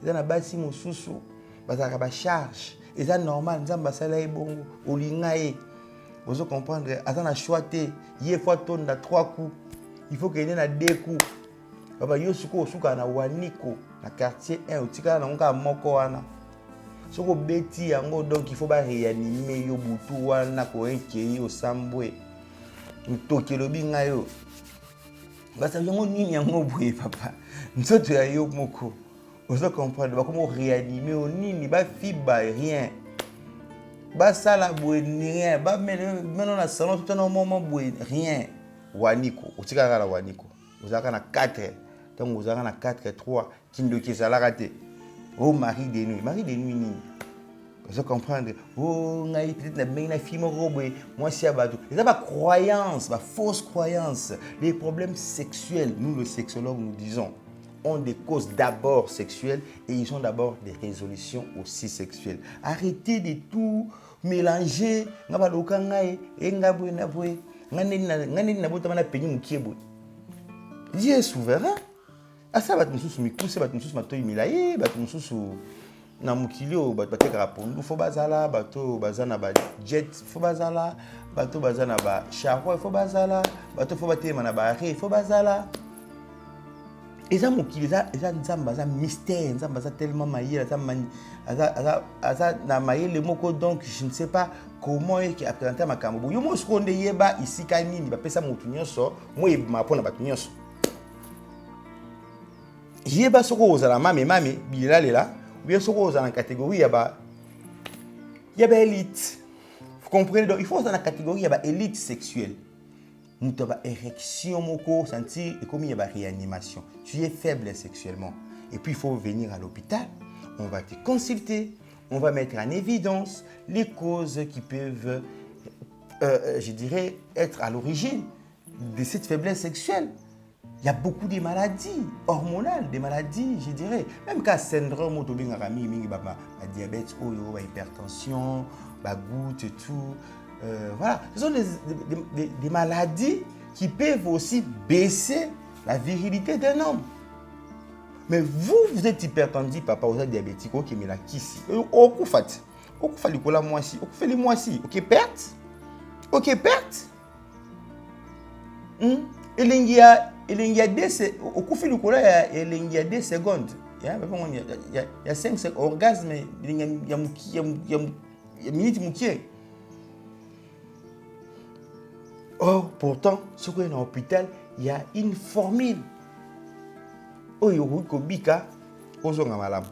Za na basi mususu. Bazaka ba charge. Et ça normal, nzamba sala ebongo, olingae. Vous comprendre? Aza na choité, yé fois tonne na 3 coups. Il faut qu'il y ait 2 coups. Baba yo suko suka na waniko na quartier 1 otika na ngoka moko wana. Soko beti yango donc il faut ba réanimer yo butu wana ko enke yo sambwe. Mtoke lobi ngayo. Basa yango nini yango boye papa. Nzoto ya yo moko. Vous comprendre ba comment réanimer o nini ba fiba rien. Ba sala boye rien, ba meno na salon tout un moment boye rien. Waniko, otika kala waniko. Vous avez 4. Donc vous avez 4, 3, qui ne qui ça la raté. Oh, mari de nuit. Vous comprendre? Oh, peut-être la fille moi c'est abatou. C'est pas croyance, pas fausse croyance. Les problèmes sexuels, nous les sexologues nous disons, ont des causes d'abord sexuelles et ils ont d'abord des résolutions aussi sexuelles. Arrêtez de tout mélanger. Dieu est souverain. Asa bat mususu mikuse bat mususu matoyi milaye bat mususu na mukilio bat bateka pondu fo bazala bato bazana ba jet fo bazala bato bazana ba charo fo bazala bato fo batema na ba re fo bazala. Eza mukili eza nzamba za mystère nzamba za tellement maïe asa na maïe moko donc je ne sais pas comment est a présenté makambo yo mo skonde yeba ici kanini ba pesa mutu nyonso mo yeba pona batu nyonso. Yeba soko ozala mame bila lela ou bien soko ozala en catégorie yaba élite. Vous comprenez? Donc il faut dans la catégorie yaba élite sexuelle. Mutu ba érection moko sentir et comme yaba réanimation. Tu es faible sexuellement et puis il faut venir à l'hôpital. On va te consulter, on va mettre en évidence les causes qui peuvent je dirais être à l'origine de cette faiblesse sexuelle. Il y a beaucoup de maladies hormonales, des maladies, je dirais. Même quand syndrome, diabète, hypertension, goutte et tout. Voilà. Ce sont des maladies qui peuvent aussi baisser la virilité d'un homme. Mais vous êtes hypertendu, papa, vous êtes diabétique, ok, mais la kisi. Ok, perte. Ok, perte. Il y a 2 secondes. Il y a 5 secondes. Orgasme, il y a minute moukier. Or, pourtant, ce qu'on est dans l'hôpital, il y a une formule. Oh, il y a un bika, au zonga malam.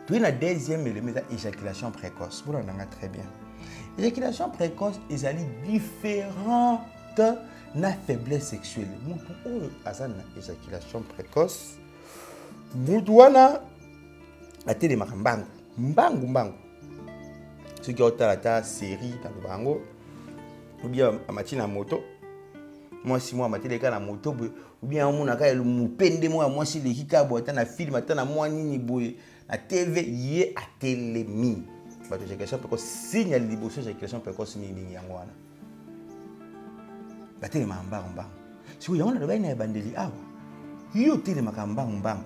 Puis, il y a un deuxième élément, l'éjaculation précoce. Vous l'entendez très bien. L'éjaculation précoce est différente. Na faiblesse sexuelle. Mutu oyo azana éjaculation précoce. Mutu wana atele makambangu. Mbangu. Ce qui est la série dans le bango. Ou bien amati na moto. Moi si moi amati leka na moto ou bien amuna ka le mupende moi si le hika boata na film atana moi nini boye na TV yé atelemi. Bato éjaculation précoce signe libération éjaculation précoce mingi yango wana. Batele mambanga. Si vous avez un bandeli awa, yo tele makambanga.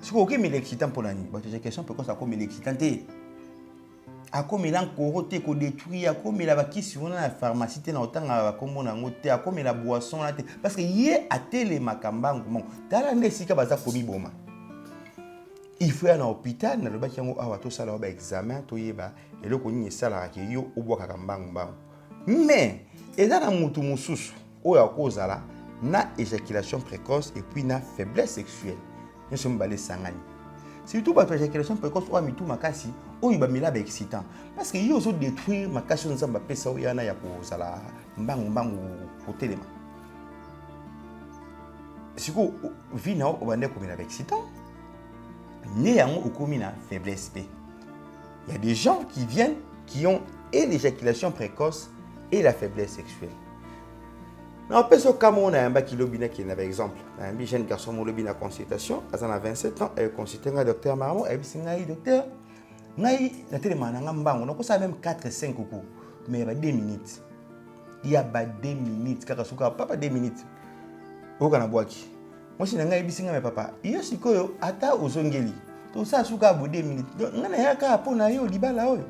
Si vous avez un excitant pour l'année, votre question peut ça comme l'excitant. A comme il a coroté ko détruit, a comme il a qui sur la pharmacie na autant a comme na ngote, a comme la boisson là parce que yé a tele makambanga. Dans la nesika baza komi boma. Il faut aller à l'hôpital, na le baki yango awa to sala ba examen to yeba et le koni sala ke yo obwa kakambanga. Mais ezana mutu mususu oya kozala na éjaculation précoce et puis na faiblesse sexuelle. Nous sommes balés sangani. Surtout pour l'éjaculation précoce ou mitu makasi oyo ba mila ba excitant parce que yo zo détruire makasi nzamba pesa oyana ya kozala mbangu kotelema. Si vous vivez avec excitant, néanmoins, vous avez une faiblesse. Il y a des gens qui viennent, qui ont et l'éjaculation précoce et la faiblesse sexuelle. On peut se Cameroun, un qui lobby qui par exemple, un jeune garçon qui lobby en consultation, à 27 ans, elle consulte un docteur Marmon, elle dit docteur, ngai na tellement na mbango, on ça même 4 5 coups, mais il y a 2 minutes. Il y a 2 minutes, kaka suka papa 2 minutes. Oka na boaki. Moi si ngai bisinga me papa, iyo sikoyo ata ozongeli. To ça suka bo 2 minutes. Donc ngana yaka pona yo libala oyo.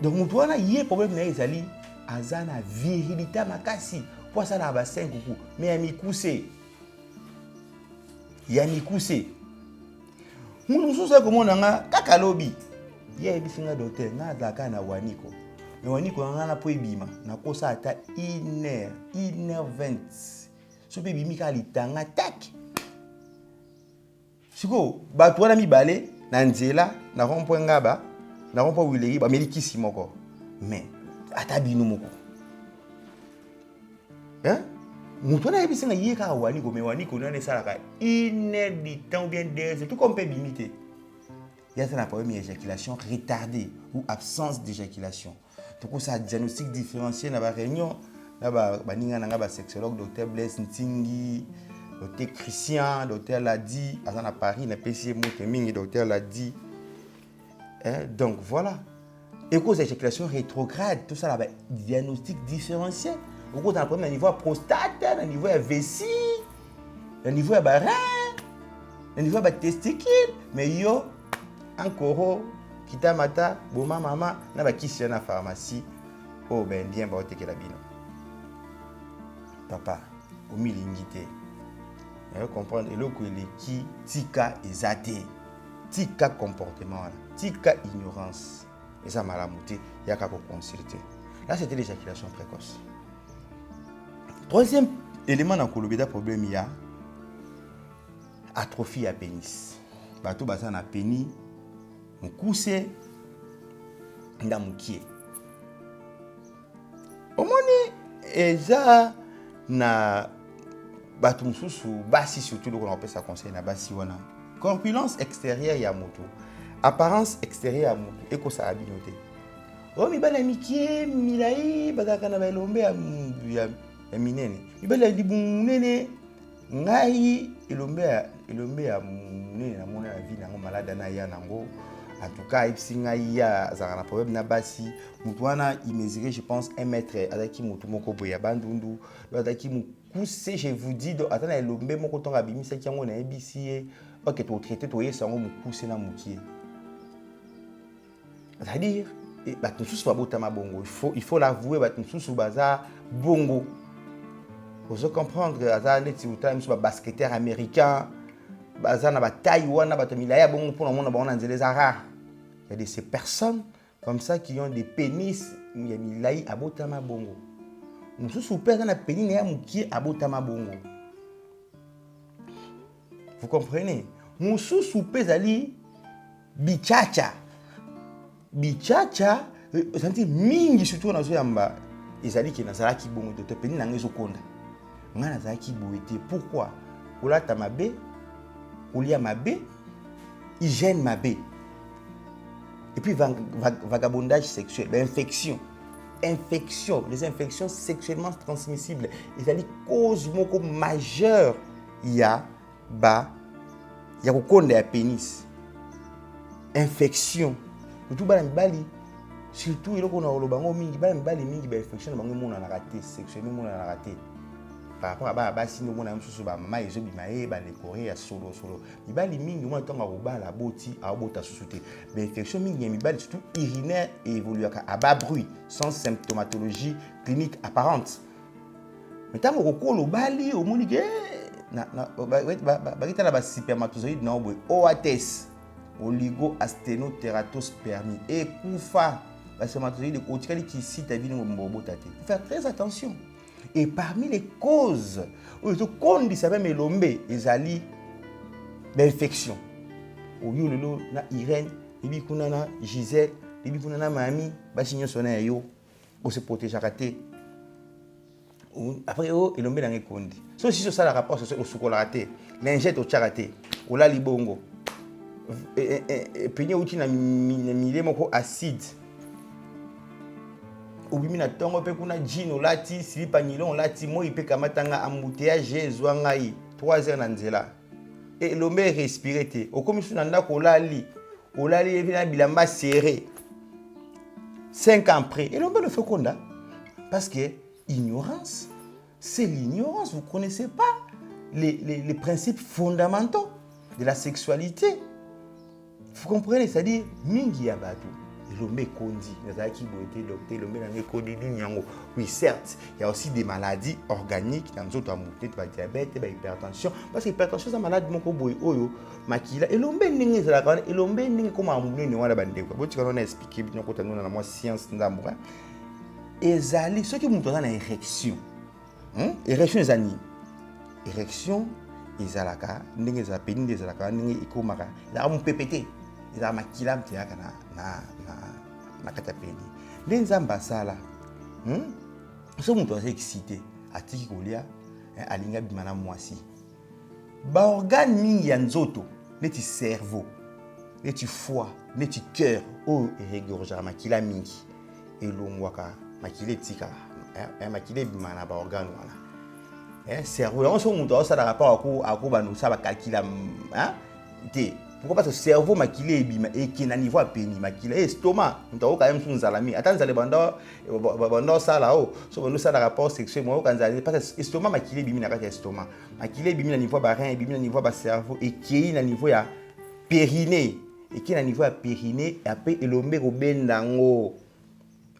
Donc mutu wana yé problème na ezali azana virilité makasi. Pour ça na ba 5 coups, mais ya mikuse. Ya mikuse. Munu susa komona nga kaka lobi. Yé bisinga docteur na zaka na waniko. Mais waniko nga po ebima na kosa ata 1h20. So pe bimi ka litanga tak. Siko bato wana mibale na nzela na rompo ngaba na rompo wileri ba melikisi moko. Mais ata binu moko. Hein? Mutu na yebisi nga yeka waniko mais waniko na ne sala ka 1h du temps ou bien 2 heures, c'est tout comme peut bimiter. Il y a un problème d'éjaculation retardée ou absence d'éjaculation. Donc ça diagnostic différencié dans la réunion, na sexologue docteur Blaise Ntingi, docteur Christian, docteur Ladi, à Paris, na PCM Mouteming, docteur Ladi. Donc voilà. Et cause d'éjaculation rétrograde, tout ça là, diagnostic différencié. Au cours d'un problème au niveau prostate, au niveau vessie, au niveau rein, au niveau testicule, mais yo encore kita mata boma mama na ba kisi na pharmacie oh ben bien ba otekela bino papa au milingité et comprendre eloko eleki tika ezate tika comportement tika ignorance et ça malamuté yaka ko consulter là c'était l'éjaculation précoce. Troisième élément dans kolobeda problème il y a atrophie à pénis bato basa na pénis mukuse nda mukie omoni eza na bato mususu basi surtout loko na pesa conseil na basi wana corpulence extérieure ya moto apparence extérieure ya moto ekosa abinote o mibala mikie milai bazaka na belombe ya minene mibala libunene ngai elombe ya munene na mona na vie nango malade na ya nango. En tout cas, il y a un problème na basi. Mutwana il mesurait je pense 1 mètre avec qui mutu moko boya bandundu. Avec qui mu cousse je vous dis do atana elombe moko tonga bimisa ki yango na ebisi OK to traiter to yesa ngo mu cousse na mukie. C'est-à-dire ba tususu ba botama bongo. Il faut l'avouer ba tususu baza bongo. Faut comprendre asa neti uta musu ba basketteur américain baza na ba Taïwan na ba tomilaya bongo pour na mona nzele za rare. Il y a de ces personnes comme ça qui ont des pénis milai abotama bongo. Nous soupé dans la pénis na mukie abotama bongo. Vous comprenez? Nous soupé zali bichacha. Bichacha senti mingi surtout na zo yamba ezali ki na zala ki bongo de pénis na ngezo konda. Ngana zala ki boité pourquoi? Olata mabe, olia mabe, hygiène mabe. Et puis vagabondage sexuel, infection, les infections sexuellement transmissibles. Et c'est une cause majeure. Il y a un pénis. Infection. Surtout surtout il y a une infection sexuellement raté. Par rapport à basi no mona mususu ba mama ezo bimae ba le Corée solo mibali mingi mo tonga roba la boti a bota susute mais infection mingi mibali surtout urinaire et évoluaka à bas bruit sans symptomatologie clinique apparente mais tango kokolo bali o moni ke na ba kitala ba spermatozoïde na obwe OATS oligoasténoteratospermie et kufa ba spermatozoïde ko tikali ki site vini mbobo tate faut faire très attention. Et parmi les causes, qu'on dit ça même elombe, ezali d'infection. Au lieu de na Irène, libi kunana Gisèle, libi kunana Mami, basi nyo sona yo, on se protège à rater. après elombe na ngekondi so si ça la rapport au chocolat lingette au charate au la libongo peigné outil na mile moko acide obimi na tongo pe kuna jean olati silipa nylon olati mo ipe kamatanga embouteillage ezwa ngai 3 heures na nzela elombe respirer te okomi su na ndako olali evina bilamba serré 5 ans après elombe le fait konda parce que ignorance c'est l'ignorance vous connaissez pas les principes fondamentaux de la sexualité. Vous comprenez, c'est-à-dire mingi ya batu elombe kondi nazaki boité docteur elombe na kondi nyango. Oui certes, il y a aussi des maladies organiques dans autres amoute ba diabète, ba hypertension parce que hypertension c'est maladie moko boy oyo makila elombe ndenge za la elombe ndenge comme amunene wana bande ko boti kana expliquer bino ko tanona na moi science ndamura ezali ceux qui mutu na érection érection ezani érection ezalaka ndenge za pénis ezalaka ndenge ikomaka la mu ppt ezala makila mtiaka na kata peni ndenge nzamba sala so mutu asa excité atiki kolia alinga bimana mwasi ba organe mingi ya nzoto neti cerveau neti foie neti cœur o regorgera makila mingi elongwaka makila etika makila bimana ba organe wana cerveau on so mutu asa rapport ako banu sa ba calcula te pourquoi parce que cerveau makila ebima et na niveau apeni makila estomac ntako quand même sunzalami atanzale bando sala so bando sala rapport sexuel mo kanzale parce que estomac makila ebimi na kati estomac makila ebimi na niveau ba rein ebimi na niveau ba cerveau et qui na niveau ya périnée et qui na niveau ya périnée après elombe ko bendango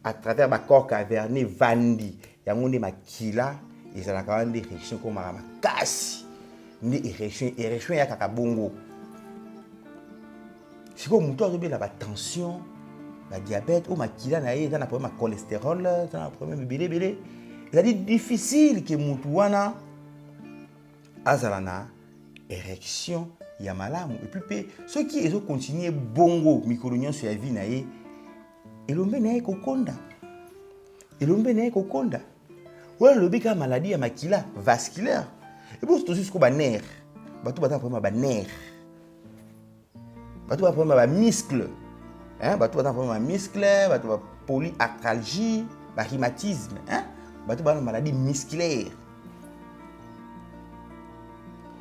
à travers ba corps caverneux vandi yango nde makila ezalaka wana érection comme makasi nde érection ya kakabongo. Si vous avez la tension, la diabète, ou makila na ye, un problème de cholestérol, un problème de bélé. C'est difficile que mutuana azalana érection ya malamu. Et puis ceux qui ont continué bongo micronion sur la vie na ye, elombe na ye kokonda. Elombe na ye kokonda. Voilà le bika maladie ya makila vasculaire. Et puis c'est aussi ce qu'on ba nerf. Batou bata problème ba nerf. Batou va problème ba muscle, batou va problème ba muscle, batou va polyarthralgie, ba rhumatisme, batou va maladie musculaire.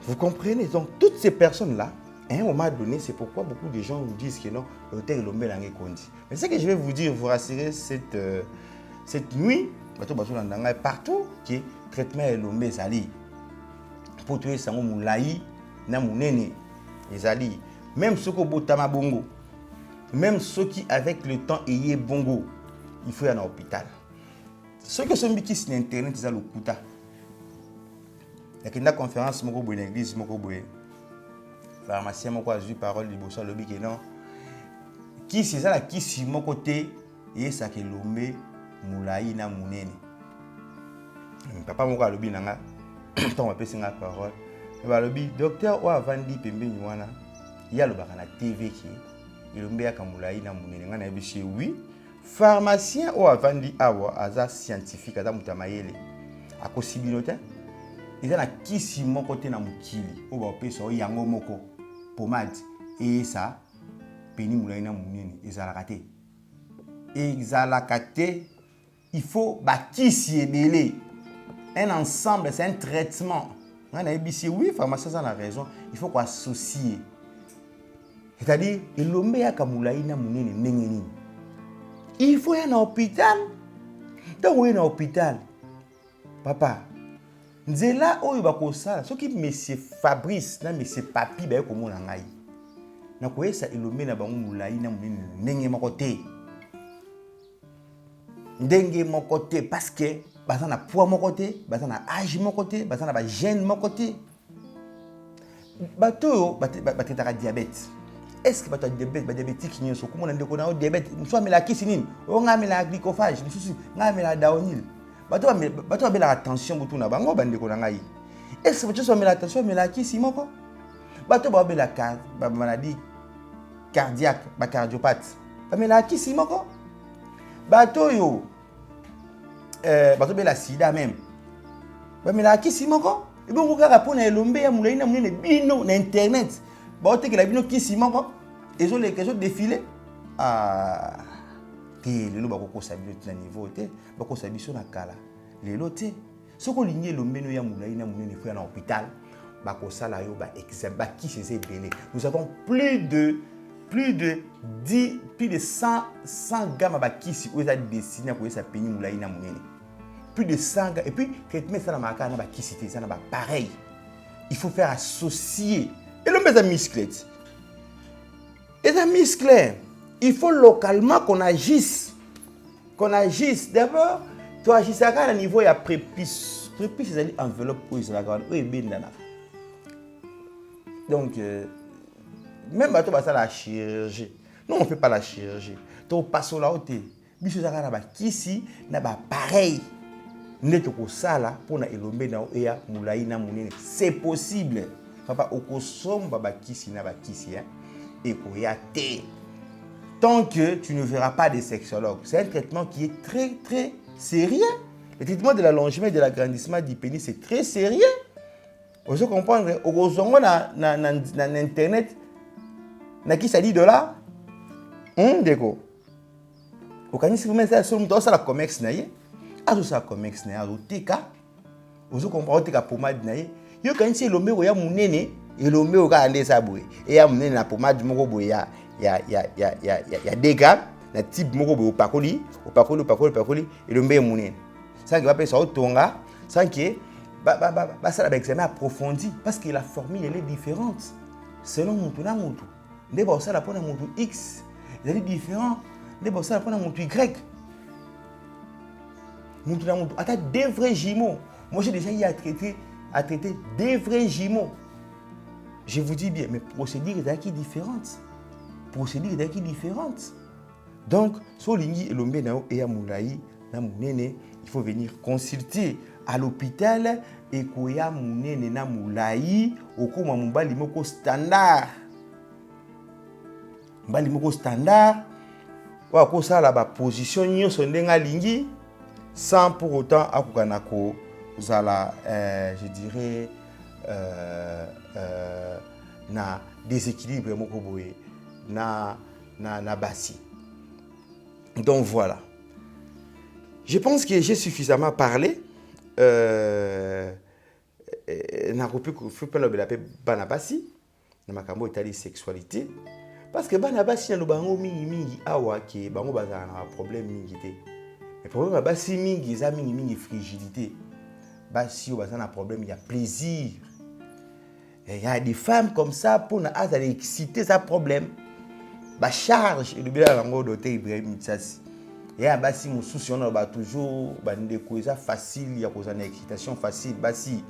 Vous comprenez? Donc toutes ces personnes là, à un moment donné, c'est pourquoi beaucoup de gens vous disent que non, le terre l'homme est condi. Mais ce que je vais vous dire, vous rassurer cette nuit, batou batou dans partout que traitement est l'homme ezali. Pour tuer sango moulaï na munene ezali. Même ceux qui ont bongo, même ceux qui avec le temps ayé bongo, il faut y aller à l'hôpital. Ceux qui sont mis sur internet, ils ont le kuta. Il y a une conférence, il y a une église, il y a une pharmacien, il y a une parole, il y a une non. Qui c'est ça qui si mon côté et ça qui l'homme moulaï na munene. Papa mon gars lobi nanga, tant on appelle ça parole. Le lobi docteur ou avant dit pembe nywana. Il y a le bar à la TV qui est le meilleur kamulaï na munene ngana biché oui pharmacien ou avant dit awa aza scientifique aza mutamayele akosibinote ils a kisi moko te na mukili o ba pesa o yango moko pomade et ça peni mulaï na munene ezalaka te il faut bakisi ebele un ensemble c'est un traitement ngana biché oui pharmacien ça a raison il faut qu'on associe. C'est-à-dire, il faut aller à l'hôpital. Donc, on est à l'hôpital. Papa, nzela oyo bakosala soki monsieur Fabrice na monsieur Papi ba ko mona ngai. Na koyesa elombe na bango mulai na munene ndenge moko te. Ndenge moko te parce que baza na poids moko te, baza na âge moko te, baza na ba gène moko te. Bato bateta diabète. Est-ce que tu as diabétique ni so comment ndeko na diabète soit mais la kisi nini o nga la glycophage mususu nga la daonil bato ba la tension butu na bango bandeko na ngai est-ce que tu so la tension mais la kisi moko bato ba la maladie cardiaque ba cardiopathe ba la kisi moko bato yo bato ba la sida même Mais la kisi moko. Et bien, on regarde pour elombe ya moulayi na munene bino na internet. Ba ote que la bino kisi moko. Ils ont les questions défilé. Ah, te lelo bakoko sabino na niveau te. Bakoko sabiso na kala. Lelo te. Soko lingi elombe no ya moulayi na munene faut na hôpital. Bako sala yo ba examen ba kisi c'est belé. Nous avons plus de 100 gamma ba kisi où ça destiné pour ça pays moulayi na munene. Plus de 100 gars. Et puis, traitement ça na ba kisi te ça na ba pareil. Il faut faire associer. Et l'homme est un musclette. Et un musclé. Il faut localement qu'on agisse. Qu'on agisse. D'abord, tu agis à niveau, il y a prépice. Prépice, c'est l'enveloppe où il y a donc, même si tu vas la chirurgie. Non, on ne fait pas la chirurgie. Tu passes là où tu es. Mais tu as ici, pareil. C'est possible. Papa, tant que tu ne verras pas de sexologue, c'est un traitement qui est très, très sérieux. Le traitement de l'allongement et de l'agrandissement du pénis, c'est très sérieux. Vous comprenez? Au Internet, qui ça dit de là? Déco. Au Canada, si vous mettez ça, vous la comex naïe. Azo sa comex naïe, azo teka. Vous comprenez? Teka pomade naïe. Yo quand c'est l'homme où il y a mon nene, et l'homme où il y a un désaboué. Et il y a mon nene la pomade mon robo, il y a des gars, la type mon robo au pacoli, et l'homme est mon nene. Ça qui va passer sur tonga, sans que ça va examen approfondi parce que la formule elle est différente selon mutu na mutu. Ndeba ça la pour na mutu X, elle est différent. Ndeba ça la pour na mutu Y. Mutu na mutu ata deux vrais jumeaux. Moi j'ai déjà eu à traiter deux vrais jumeaux. Je vous dis bien, mais procédure est différente. Donc, sur l'ingé elombe na et à moulayi na munene, il faut venir consulter à l'hôpital et koya munene na moulayi okoma mobali moko standard. Mbali moko standard wa ko sala ba position nyonso ndenga lingi sans pour autant akukana ko zala je dirais na déséquilibre moko boye na basi. Donc voilà. Je pense que j'ai suffisamment parlé. Na kopi ko faut pas l'appeler banabasi na makambo itali sexualité parce que banabasi na bango mingi awa ke bango bazana na problème mingi te. Mais problème basi mingi za mingi frigidité. Basi bazana problème il y a plaisir. Il y a des femmes comme ça pour na asa exciter ça problème. Ba charge et le bien lango doté Ibrahim Mitsasi. Et à basi mon souci on a toujours bandeko ça facile il y a cause une excitation facile basi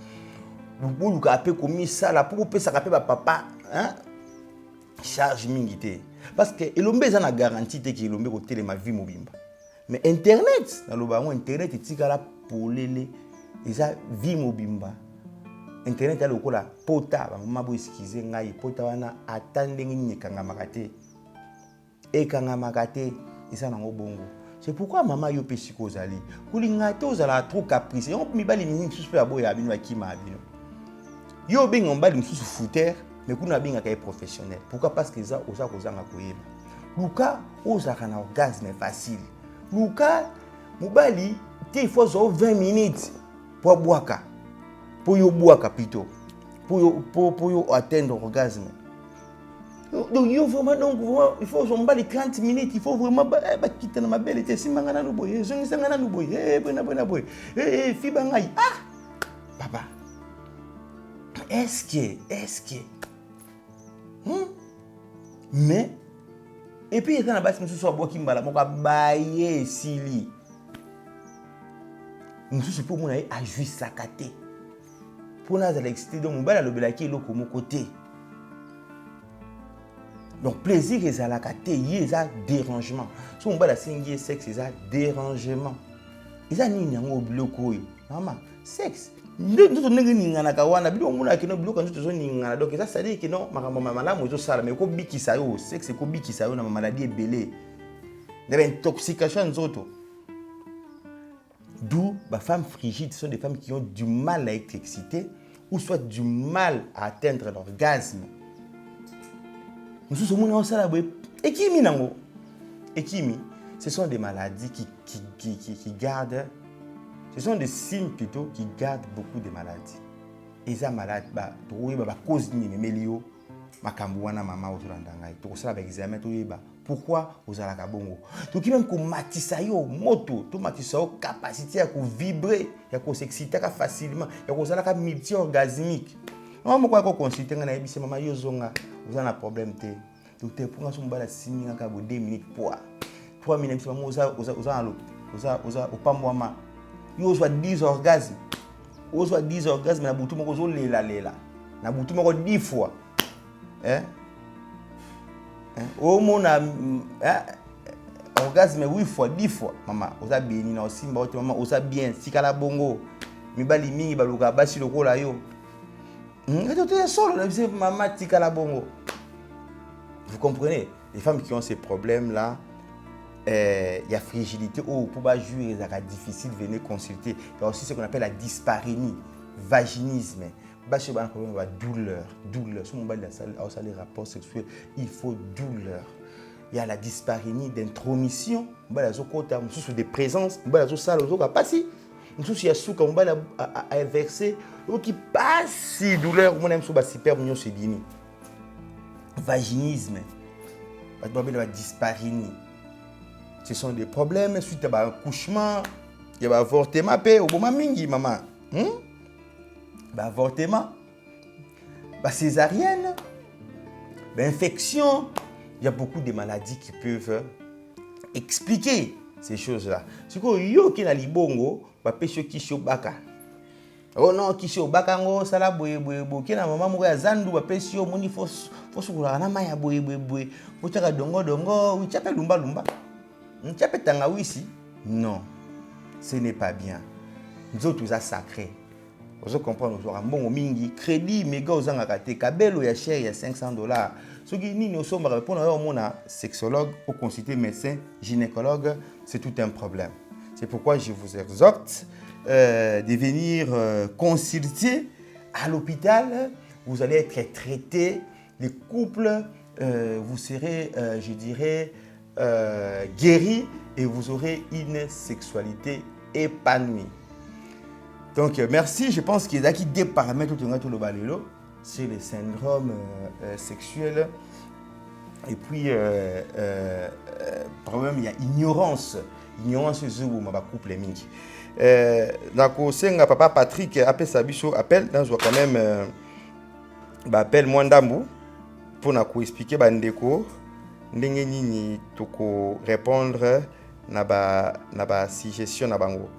pour le capé comme ça là pour ça capé papa hein charge mingité parce que elombe ça na garantie que elombe ko télé ma vie mobimba mais internet dans le bango internet etikala pour lele eza vie mobimba internet ala ko la pota ba mabo excuser ngai pota wana atande ngi kanga makate e kanga makate isa nango bongo. C'est pourquoi maman yo pesi ko zali kulinga to zala trop caprice on mi bali mingi susu pe aboya bino akima bino yo benga mbali mususu fouteur mais kuna benga ka professionnel. Pourquoi? Parce que ça oza kozanga koyeba luka oza kana orgasme facile luka mobali te il faut 20 minutes pour boaka pour yo boaka plutôt pour yo atteindre orgasme. Donc il faut les 30 minutes, il faut vraiment quitter ma belle et si mangana no boy, je n'ai pas no boy, bona boy. Fibangai. Ah papa. Est-ce que mais et puis il y a na basi mususu abo kimbala moka baye sili. Mususu pour mona a jouer sakate. Pour na za l'exciter donc mbala lobelaki eloko moko te. Donc plaisir et la kate y a dérangement. So on va la singulier sexe et ça dérangement. Ils a ni nyango bloko yo. Maman, sexe. Nous n'avons ngana kawana bilo muna kino bloka nous zo ngana donc ça ça dit que non maman la mozo sala mais ko biki sa yo sexe ko biki sa yo na maladie belé. Des intoxications zoto. D'où les femmes frigides sont des femmes qui ont du mal à être excitées ou soit du mal à atteindre l'orgasme. Nous sommes en salle et qui minango. Et qui ce sont des maladies qui gardent, ce sont des signes plutôt qui gardent beaucoup de maladies. Et ça malade, cause ni melio, makambuana mama ozolandanga. To ça ba examen to yeba. Pourquoi aux alaka bongo? To ki même ko matisa yo moto, to matisa yo capacité à ko vibrer, ya ko s'exciter facilement, ya ko zalaka multi-orgasmique. On moko ko consulter na yebise mama yo zonga, vous avez un problème té. Donc te pour nga sombala signer ka bo 2 minutes pour 3 minutes mama oza opamwama. Yo soit 10 orgasmes. Yo soit 10 orgasmes na butu moko zo lela. Na butu moko 10 fois. Au moins orgasme 8 fois, 10 fois. Maman, oza béni na osimba ote maman, oza bien, sikala bongo. Mibali mingi baluka basi lokola yo. Te solo, maman tikala bongo. Vous comprenez? Les femmes qui ont ces problèmes-là, il y a fragilité, pour pas jouer, c'est difficile, venez consulter. Il y a aussi ce qu'on appelle la dysparénie, vaginisme. Il y a douleur. Si on a les rapports sexuels, il faut douleur. Il y a la dysparénie d'intromission. Il y a des présences. Il y a des salles qui passent. Il y a des salles qui inverser. Qui passe douleur. Il y a des salles qui vaginisme. Il y a la dysparénie. Ce sont des problèmes suite à un accouchement. Il y a un avortement. Maman. Avortement, césarienne, infection. Il y a beaucoup de maladies qui peuvent expliquer ces choses-là. Si vous avez un libongo, vous avez un baka. Oh non, qui baka ngo sala boye. Kena maman moko ya zandu ba pesi yo moni faut sukula na maya boye. Faut taka dongo, oui chape lumba. Chape tangawisi. Non. Ce n'est pas bien. Nous autres ça sacré. Vous comprenez, vous avez un mingi crédit, méga aux angakate, kabelo ya cher, il y a $500. Ce qui ni nous sommes répondre à mon sexologue ou consulter médecin, gynécologue, c'est tout un problème. C'est pourquoi je vous exhorte de venir consulter à l'hôpital. Vous allez être traité, les couples, vous serez, je dirais, guéris et vous aurez une sexualité épanouie. Donc, merci. Je pense qu'il y a des paramètres tout le balelo sur les syndromes sexuels. Et puis, problème, il y a ignorance. Ignorance, c'est ma couple mingi. Papa Patrick appelle Sabiso appelle dans quand même appelle Mwandambu pour nous expliquer bandeko ndenge nini toko répondre na ba suggestion na bango.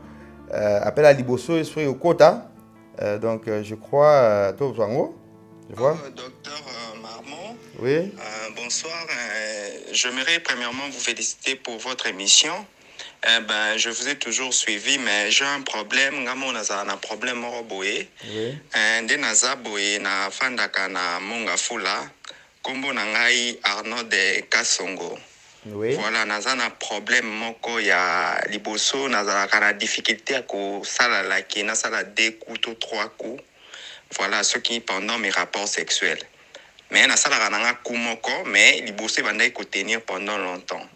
Appel à Liboso et au quota. Donc, je crois, je vois. Docteur Marmont. Oui. Bonsoir. J'aimerais premièrement vous féliciter pour votre émission. Je vous ai toujours suivi, mais j'ai un problème. J'ai un problème. Oui. Nde naza boye na fandaka na monga fula. Kombo na ngai Arnaud de Kasongo. Oui. Voilà, naza na problème moko ya liboso, naza na difficulté à ko sala la ki na sala 2 coups ou 3 coups. Voilà ce qui pendant mes rapports sexuels. Mais na sala na coup moko, mais liboso bandai ko tenir pendant longtemps.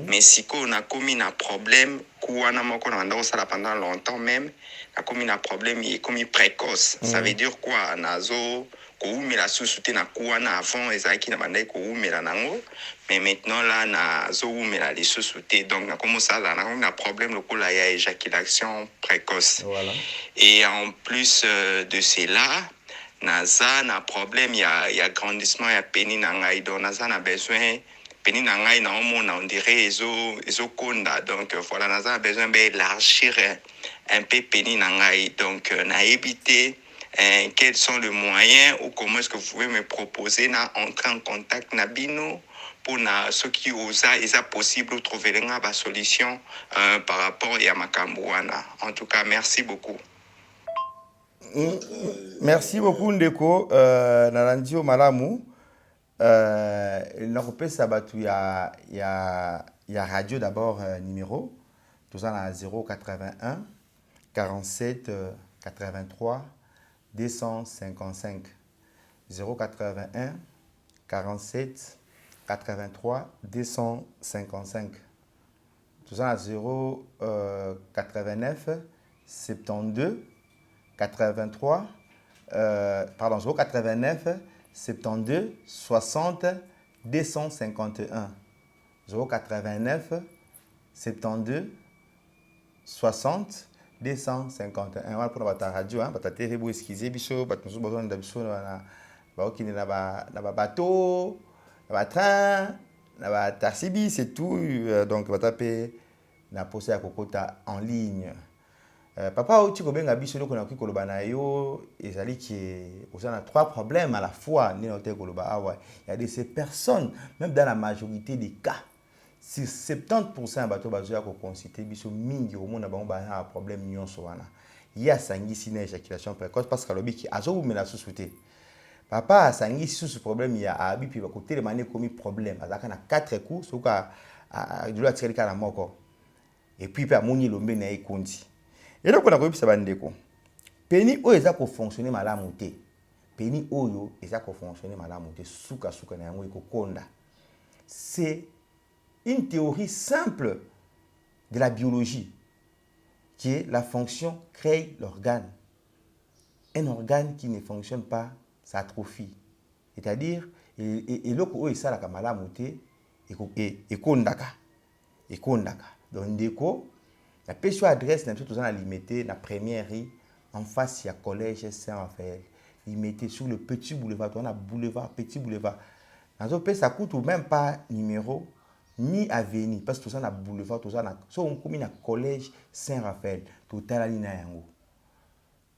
Mais si ko na komi na problème, coup wana moko na bandai ko sala pendant longtemps même, na komi na problème yi komi précoce. Ça veut dire quoi? Nazo koumela sous-souté na kouana avant ezaki na bandai koumela nango, mais maintenant là na zoumela les sous-souté, donc na comment ça là na problème lokola ya éjaculation précoce. Voilà. Et en plus de cela naza na problème ya grandissement ya pénis na ngai, donc naza na besoin pénis na ngai na on dirait ezo konda, donc voilà naza besoin d'élargir un peu pénis na ngai, donc na éviter. Quels sont les moyens ou comment est-ce que vous pouvez me proposer d'entrer en contact nabino pour ceux qui osent, est possible de trouver une solution par rapport à Makambouana. En tout cas, merci beaucoup. Merci beaucoup Ndeko. Narandio Malamu. Il y a radio d'abord numéro. Tout ça à 081 47 83 255. 081 47 83 255. Tout ça à 089 72 83 pardon 089 72 60 251. 089 72 60 251. Voilà pour la radio, hein, parce que tu as excusé, bicho, parce que nous avons besoin de bicho, na bateau, na train, na taxi, c'est tout. Donc, va taper na posé à Kokota en ligne. Papa, tu connais un bicho, donc on a qui koloba na yo, et ça dit qu'on a trois problèmes à la fois. Il y a de ces personnes, même dans la majorité des cas. Si 70% de bateau bazoya ko consulter biso mingi au monde ba un problème nyonso wana ya sangisi na éjaculation précoce parce que lobi ki azo mena sous-souté papa sangisi sous problème ya abi puis ba ko télémané comme problème azaka na 4 coups soka de la tirika na moko et puis pa moni lombe na ekondi et donc on a koyebisa bandeko peni oyo eza ko fonctionner malamu te peni oyo eza ko fonctionner malamu te suka na yango ekokonda c'est une théorie simple de la biologie qui est la fonction crée l'organe. Un organe qui ne fonctionne pas s'atrophie. C'est-à-dire, et loko oyo esalaka malamu te ekondaka. Donc ndeko la pêche adresse na biso toza na limité na première rue en face ya collège Saint-Raphaël. Limité sur le petit boulevard, on a boulevard, petit boulevard. Dans un ça coûte même pas numéro ni avenue parce que tout ça na boulevard tout ça na so on comme na collège Saint-Raphaël total ali na yango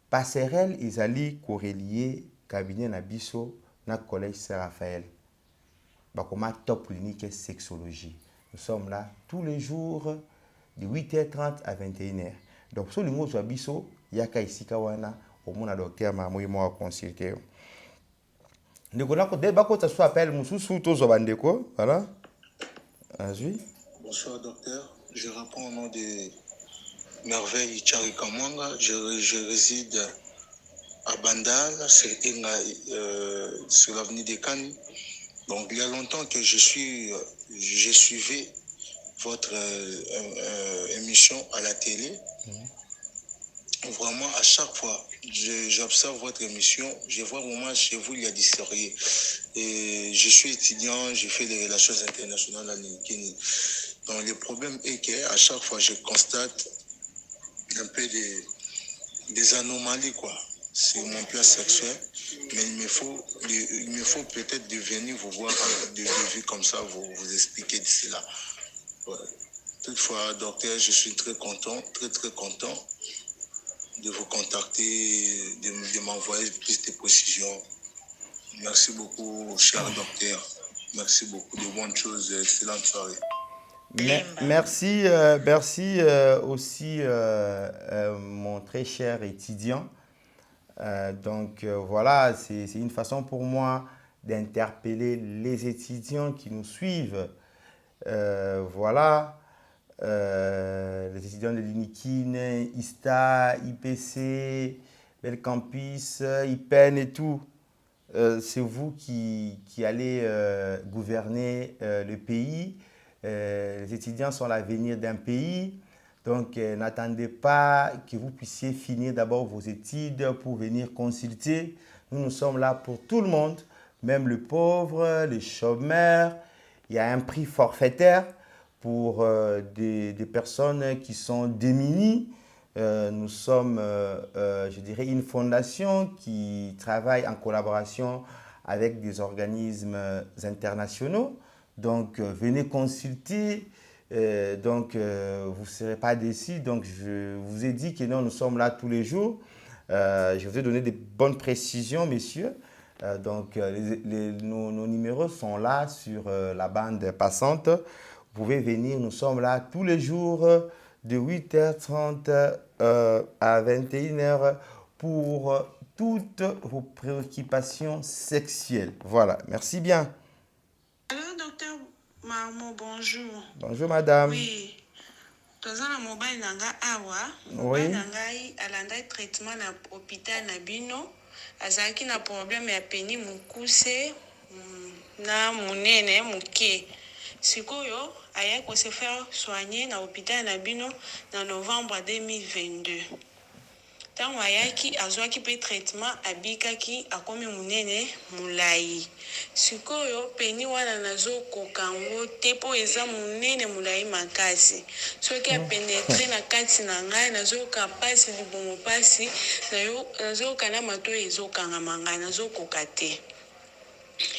passerelle ezali correlier cabinet na biso na collège Saint-Raphaël bakoma top clinique sexologie. Nous sommes là tous les jours de 8h30 à 21h. Donc so lingo so biso yaka isika wana au mona docteur Mamoyi mo consulter ndeko na ko de bako ça soit appel mususu tozo bandeko voilà. Oui. Bonsoir docteur, je réponds au nom de Merveille Chari Kamwanga. Je réside à Bandal, sur l'avenue des Cannes. Donc il y a longtemps que je suivais votre émission à la télé. Vraiment, à chaque fois, j'observe votre émission, je vois vraiment chez vous, il y a du sérieux. Et je suis étudiant, je fais des relations internationales à Kenya. Donc, le problème est qu'à chaque fois, je constate un peu des anomalies, quoi, sur mon plan sexuel. Mais il me faut peut-être de venir vous voir de vue comme ça, vous expliquer de cela. Ouais. Toutefois, docteur, je suis très content de vous contacter, de m'envoyer plus de précisions. Merci beaucoup, cher docteur. Merci beaucoup, de bonnes choses. Excellente soirée. Merci aussi, mon très cher étudiant. Voilà, c'est une façon pour moi d'interpeller les étudiants qui nous suivent. Voilà. Les étudiants de l'UNIKIN, ISTA, IPC, Bel Campus, IPEN et tout. C'est vous qui allez gouverner le pays. Les étudiants sont l'avenir d'un pays. Donc, n'attendez pas que vous puissiez finir d'abord vos études pour venir consulter. Nous sommes là pour tout le monde, même le pauvre, les chômeurs. Il y a un prix forfaitaire pour des personnes qui sont démunies. Nous sommes, je dirais, une fondation qui travaille en collaboration avec des organismes internationaux. Donc, venez consulter. Vous ne serez pas déçus. Donc, je vous ai dit que nous sommes là tous les jours. Je vous ai donné des bonnes précisions, messieurs. Nos numéros sont là sur la bande passante. Vous pouvez venir, nous sommes là tous les jours de 8h30 à 21h pour toutes vos préoccupations sexuelles. Voilà, merci bien. Alors, docteur Marmo, bonjour. Bonjour, madame. Oui, tozana mobile nanga awa Oui. mobile nangai alanda traitement na hôpital na bino azalaki na problème ya peni mukuse na munene muke sikoyo aya ko se faire soigner na hôpital na bino na novembre 2022 tango ayaki azwaki pe traitement abikaki akomi munene mulai sikoyo peni wana nazokoka yango te mpo eza munene mulai makasi soki apenetre na kati na ngai nazoyoka mpasi libumu mpasi nazoyoka na matoi ezokangama ngai nazokoka te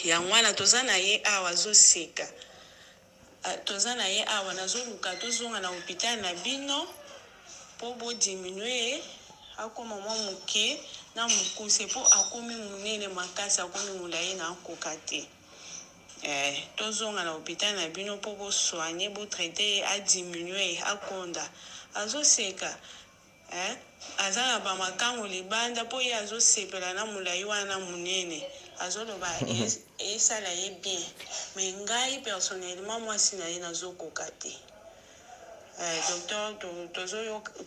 yango wana toza na ye awa azoseka toza na ye awa nazoluka tozonga na hôpital na bino mpo bodiminue akoma mwa muke na mukuse mpo akomi munene makasi akomi mulai na akoka te tozonga na hôpital na bino mpo bosoigne botraite ye adiminue akonda azoseka aza na bamakango libanda mpo ye azosepela na mulai wana munene azoloba esala ye bien me ngai personnellement mwasi na ye nazokoka te docteur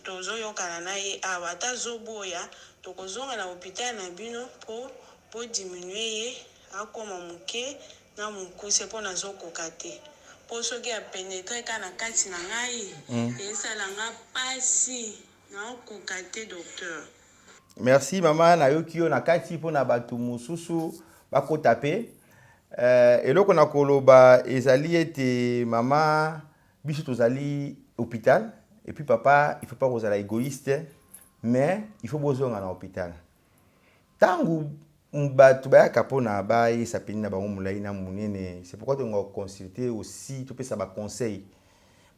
tozoyokana na ye awa ata zoboya tokozonga na hôpital na bino mpo bodiminue ye akoma muke na mukuse mpo nazokoka te mpo soki apenetre ka na kati na ngai esala nga mpasi naokoka te docteur. Merci mama nayoki yo na kati mpo na bato mosusu bakota pe eloko na koloba ezali ete mama biso tozali hôpital et puis papa il faut pas kozala égoïste mais il faut bozonga na hôpital tangu bato bayaka mpona bayesa peni na bango mulai na munene c'est pourquoi tonga consulter aussi topesa baconseil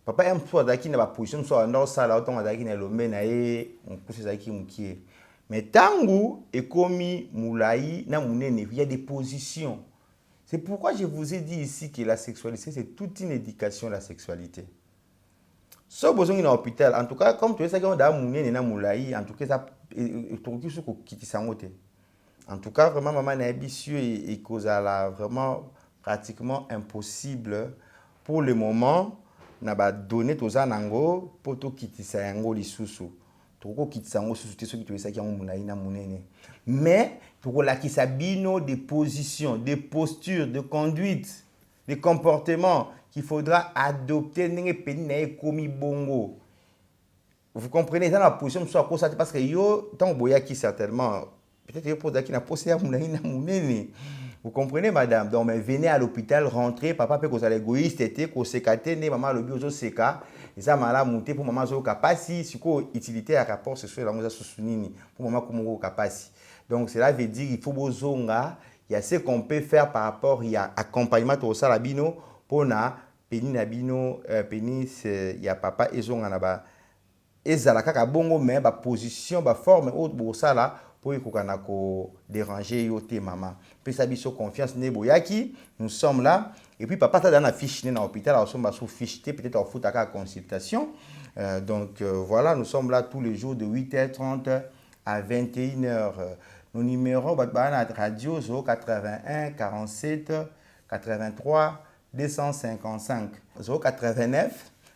papa ya mosusu azalaki na baposition mosusu abanda osala otongo azalaki na elombe na ye mokusu ezalaki mokie mais tangu ekomi mulai na munene il y a des positions. C'est pourquoi je vous ai dit ici que la sexualité c'est toute une éducation la sexualité. So besoin na hôpital en tout cas comme tu es ça qui on da munene na mulai en tout cas ça toki su ko kitisango te. En tout cas vraiment maman na ebisio et kozala vraiment pratiquement impossible pour le moment na ba donner toza nango poto kitisa yango lisusu. Toko kitsango lisusu te soki to esaki yango mulai na munene. Mais toko lakisa bino des positions, des postures, de conduite, des comportements qu'il faudra adopter ndenge peni na ekomi bongo. Vous comprenez dans la position soit cause parce que yo tant boyaki certainement peut-être yo posaki na posé ya mulai na munene. Vous comprenez madame? Donc mais venez à l'hôpital rentrer papa peut cause l'égoïste était ko sekate ne maman lobi ozo seka eza mala monter pour maman zo kapasi siko utilité à rapport sexuel lango za susunini pour maman komoko kapasi. Donc cela veut dire il faut bozonga il y a ce qu'on peut faire par rapport il y a accompagnement au salabino pour na peni na bino pénis il y a papa ezonga na ba ezala kaka bongo mais ba position ba forme autre bo sala pour ekokana ko déranger yo te maman pesa biso confiance ne boyaki nous sommes là et puis papa ta dans la fiche na hôpital on sommes sous fiche peut-être on fout à consultation donc voilà nous sommes là tous les jours de 8h30 à 21h nos numéros na radio 081 47 83 255 089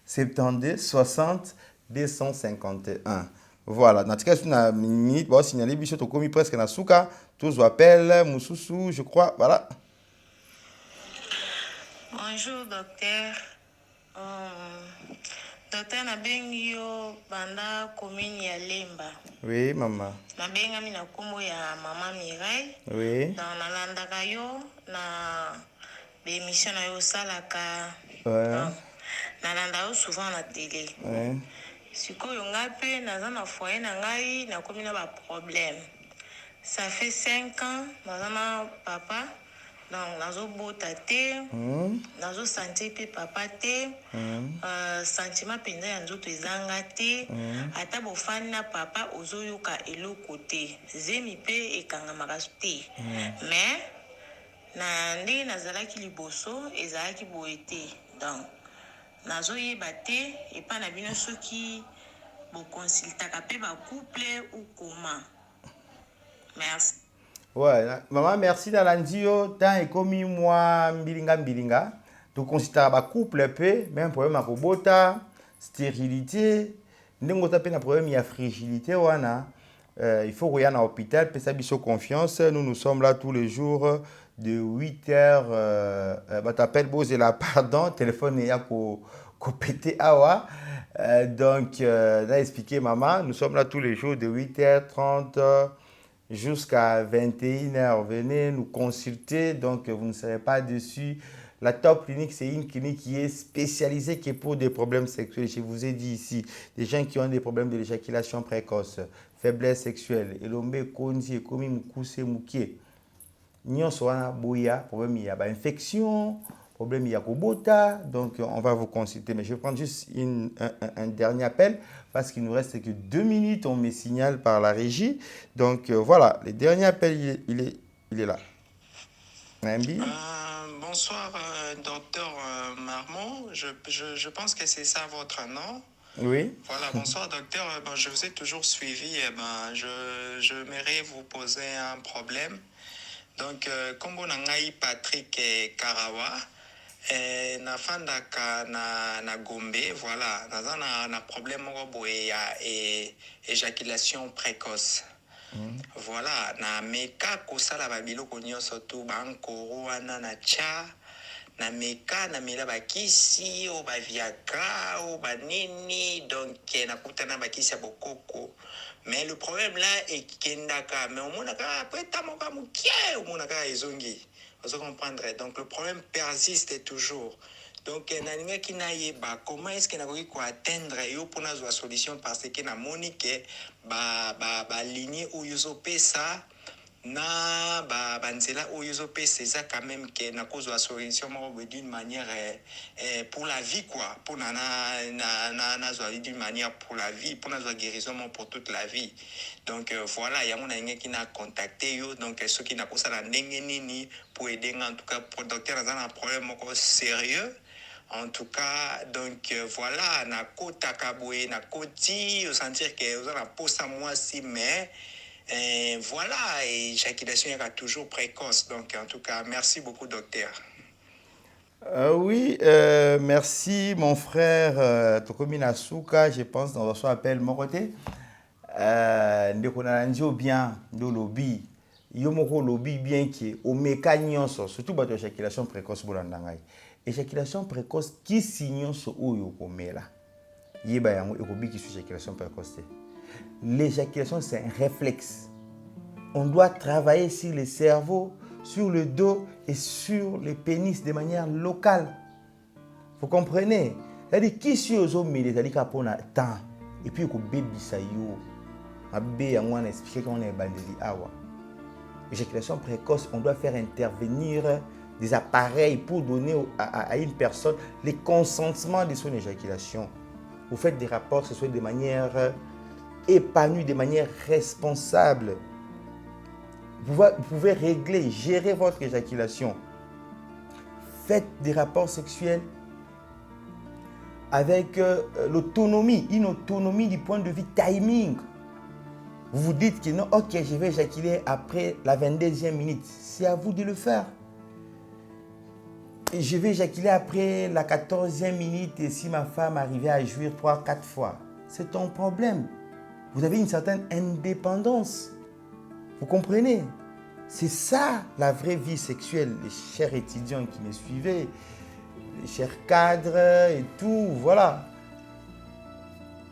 72 60 251. Voilà, dans tout cas, une minute, bon, signaler, bicho, to komi presque na souka, tous appellent, Moussousou, je crois, voilà. Bonjour, docteur. Docteur, nabengi yo banda commune ya Lemba. Oui, maman. Nabenga mi na kombo ya maman Mireille. Oui. Dans nalandaka yo na émission na yo salaka. Ouais. Nalanda yo souvent na télé. Ouais. Sikoyo nga pe naza na foyer na ngai nakomi na ba problème. Ça fait 5 ans naza na papa donc nazobota te nazo sentir pe papa te sentiment penza ya nzoto ezanga te ata bofani na papa ozoyoka eloko te zemi pe ekangamaka te mais na ndenge nazalaki liboso ezalaki boye te donc nazoyeba te epa na bino soki bokonsultaka pe couple ou comment. Merci. Ouais, maman, merci Nalandio. Tant et comme moi, mbilinga. Tu considères ba couple peu, même problème à Kobota. stérilité, ndenge tu as un problème, il y a fragilité, il faut qu'on y aille à l'hôpital, puis ça biso confiance. Nous sommes là tous les jours de 8h. Tu appelles Bozela, pardon, téléphone est à pété awa. Donc, là, expliqué maman, nous sommes là tous les jours de 8h30 jusqu'à 21h. Venez nous consulter, donc vous ne serez pas déçus. La Top Clinique, c'est une clinique qui est spécialisée qui est pour des problèmes sexuels. Je vous ai dit ici, des gens qui ont des problèmes de l'éjaculation précoce, faiblesse sexuelle, elombe, konzi, komi, mukuse, mukie. Nyonso wana boya, problème il y a infection, problème il y a kobota, donc on va vous consulter. Mais je vais prendre juste un dernier appel parce qu'il nous reste que 2 minutes, on me signale par la régie. Donc voilà, le dernier appel, il est là. Bonsoir, docteur Marmont. Je pense que c'est ça votre nom. Oui. Voilà, bonsoir, docteur. Je vous ai toujours suivi. J'aimerais vous poser un problème. Donc, comme on a Patrick Karawa, na fandaka na Gombe, voilà, na problème et éjaculation précoce. Voilà, na meka kosala babiloko nyonso tu bankoro wana na cha na meka na mela bakisi o baviagra o banini, donc nakutana bakisi ya bokoko. Mais le problème là est kendaka, mais omonaka après tamoka mukie omonaka ezongi. Vous comprendrez. Donc le problème persiste toujours. Donc, comment est-ce que nous pouvons atteindre la solution parce que nous avons que lignée où nous ça na banzela où nous c'est ça quand même que nous avons la solution d'une manière pour la vie quoi, pour d'une manière pour la vie, pour la guérison pour toute la vie. Donc voilà, il y a un qui n'a contacté donc ceux qui n'a pas ça nini pour aider en tout cas pour le docteur dans un problème sérieux. En tout cas, donc voilà, na kota kaboué, na koti, au sentir que vous avez posé à moi si, mais voilà, éjaculation est toujours précoce. Donc en tout cas, merci beaucoup, docteur. Oui, merci mon frère Tokomi Nasuka, je pense dans son appel mon côté. Ndeko bien do lobby. Yo moko lobby bien qui au mécanisme surtout ba éjaculation précoce bolandangai. Éjaculation précoce qui signe ce oyo komela. Yeba yango ekobi qui sur éjaculation précoce. L'éjaculation c'est un réflexe. On doit travailler sur le cerveau, sur le dos et sur le pénis de manière locale. Vous comprenez? C'est-à-dire qui si ozo mele c'est-à-dire qu'apona temps et puis ko bebisa yo. Abe yango na expliquer comment on est bandeli awa. Éjaculation précoce, on doit faire intervenir des appareils pour donner à une personne le consentement de son éjaculation. Vous faites des rapports, ce soit de manière épanouie, de manière responsable. Vous pouvez régler, gérer votre éjaculation. Faites des rapports sexuels avec l'autonomie, une autonomie du point de vue timing. Vous vous dites que non, ok, je vais éjaculer après la 22e minute. C'est à vous de le faire. Et je vais éjaculer après la 14e minute et si ma femme arrivait à jouir 3-4 fois. C'est ton problème. Vous avez une certaine indépendance. Vous comprenez? C'est ça la vraie vie sexuelle. Les chers étudiants qui me suivaient, les chers cadres et tout, voilà.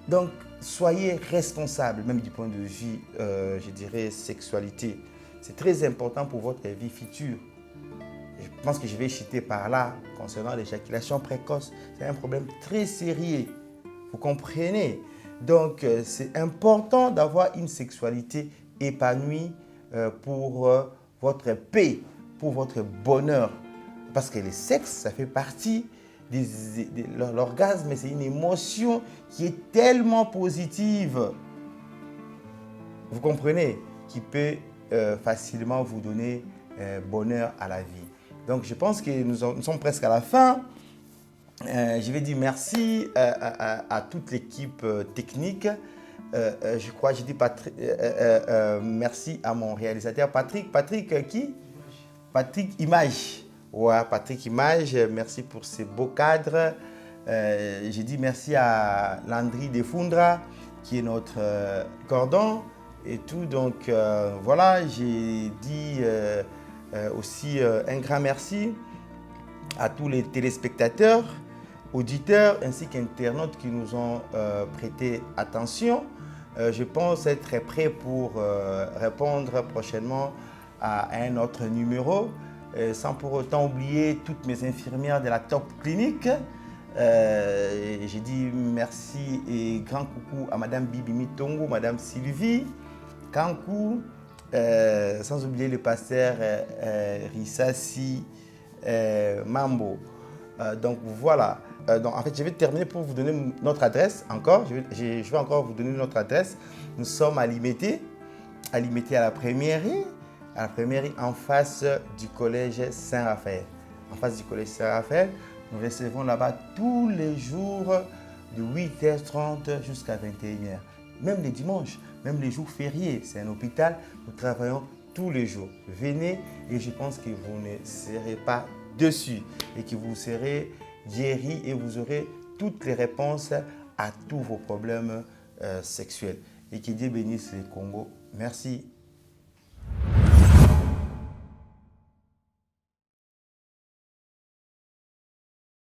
Donc, soyez responsables, même du point de vue, je dirais, sexualité. C'est très important pour votre vie future. Je pense que je vais chuter par là concernant l'éjaculation précoce. C'est un problème très sérieux. Vous comprenez? Donc, c'est important d'avoir une sexualité épanouie pour votre paix, pour votre bonheur. Parce que le sexe, ça fait partie de l'orgasme, c'est une émotion qui est tellement positive. Vous comprenez? Qui peut facilement vous donner bonheur à la vie. Donc, je pense que nous sommes presque à la fin. Je vais dire merci à toute l'équipe technique. Je crois, je dis merci à mon réalisateur Patrick. Patrick qui? Patrick Image. Ouais, Patrick Image, merci pour ces beaux cadres. J'ai dit merci à Landry Defundra, qui est notre cordon et tout. Donc voilà, j'ai dit aussi un grand merci à tous les téléspectateurs, auditeurs ainsi qu'internautes qui nous ont prêté attention. Je pense être prêt pour répondre prochainement à un autre numéro, sans pour autant oublier toutes mes infirmières de la Top Clinique. J'ai dit merci et grand coucou à Madame Bibi Mitongo, Madame Sylvie Kankou, sans oublier le pasteur Rissassi Mambo. Donc voilà. Donc en fait, je vais terminer pour vous donner notre adresse encore. Je vais encore vous donner notre adresse. Nous sommes à Limité à la Premièrerie, en face du collège Saint-Raphaël. En face du collège Saint-Raphaël, nous recevons là-bas tous les jours de 8h30 jusqu'à 21h. Même les dimanches, même les jours fériés. C'est un hôpital, nous travaillons tous les jours. Venez et je pense que vous ne serez pas dessus et que vous serez guéri et vous aurez toutes les réponses à tous vos problèmes sexuels. Et que Dieu bénisse le Congo. Merci.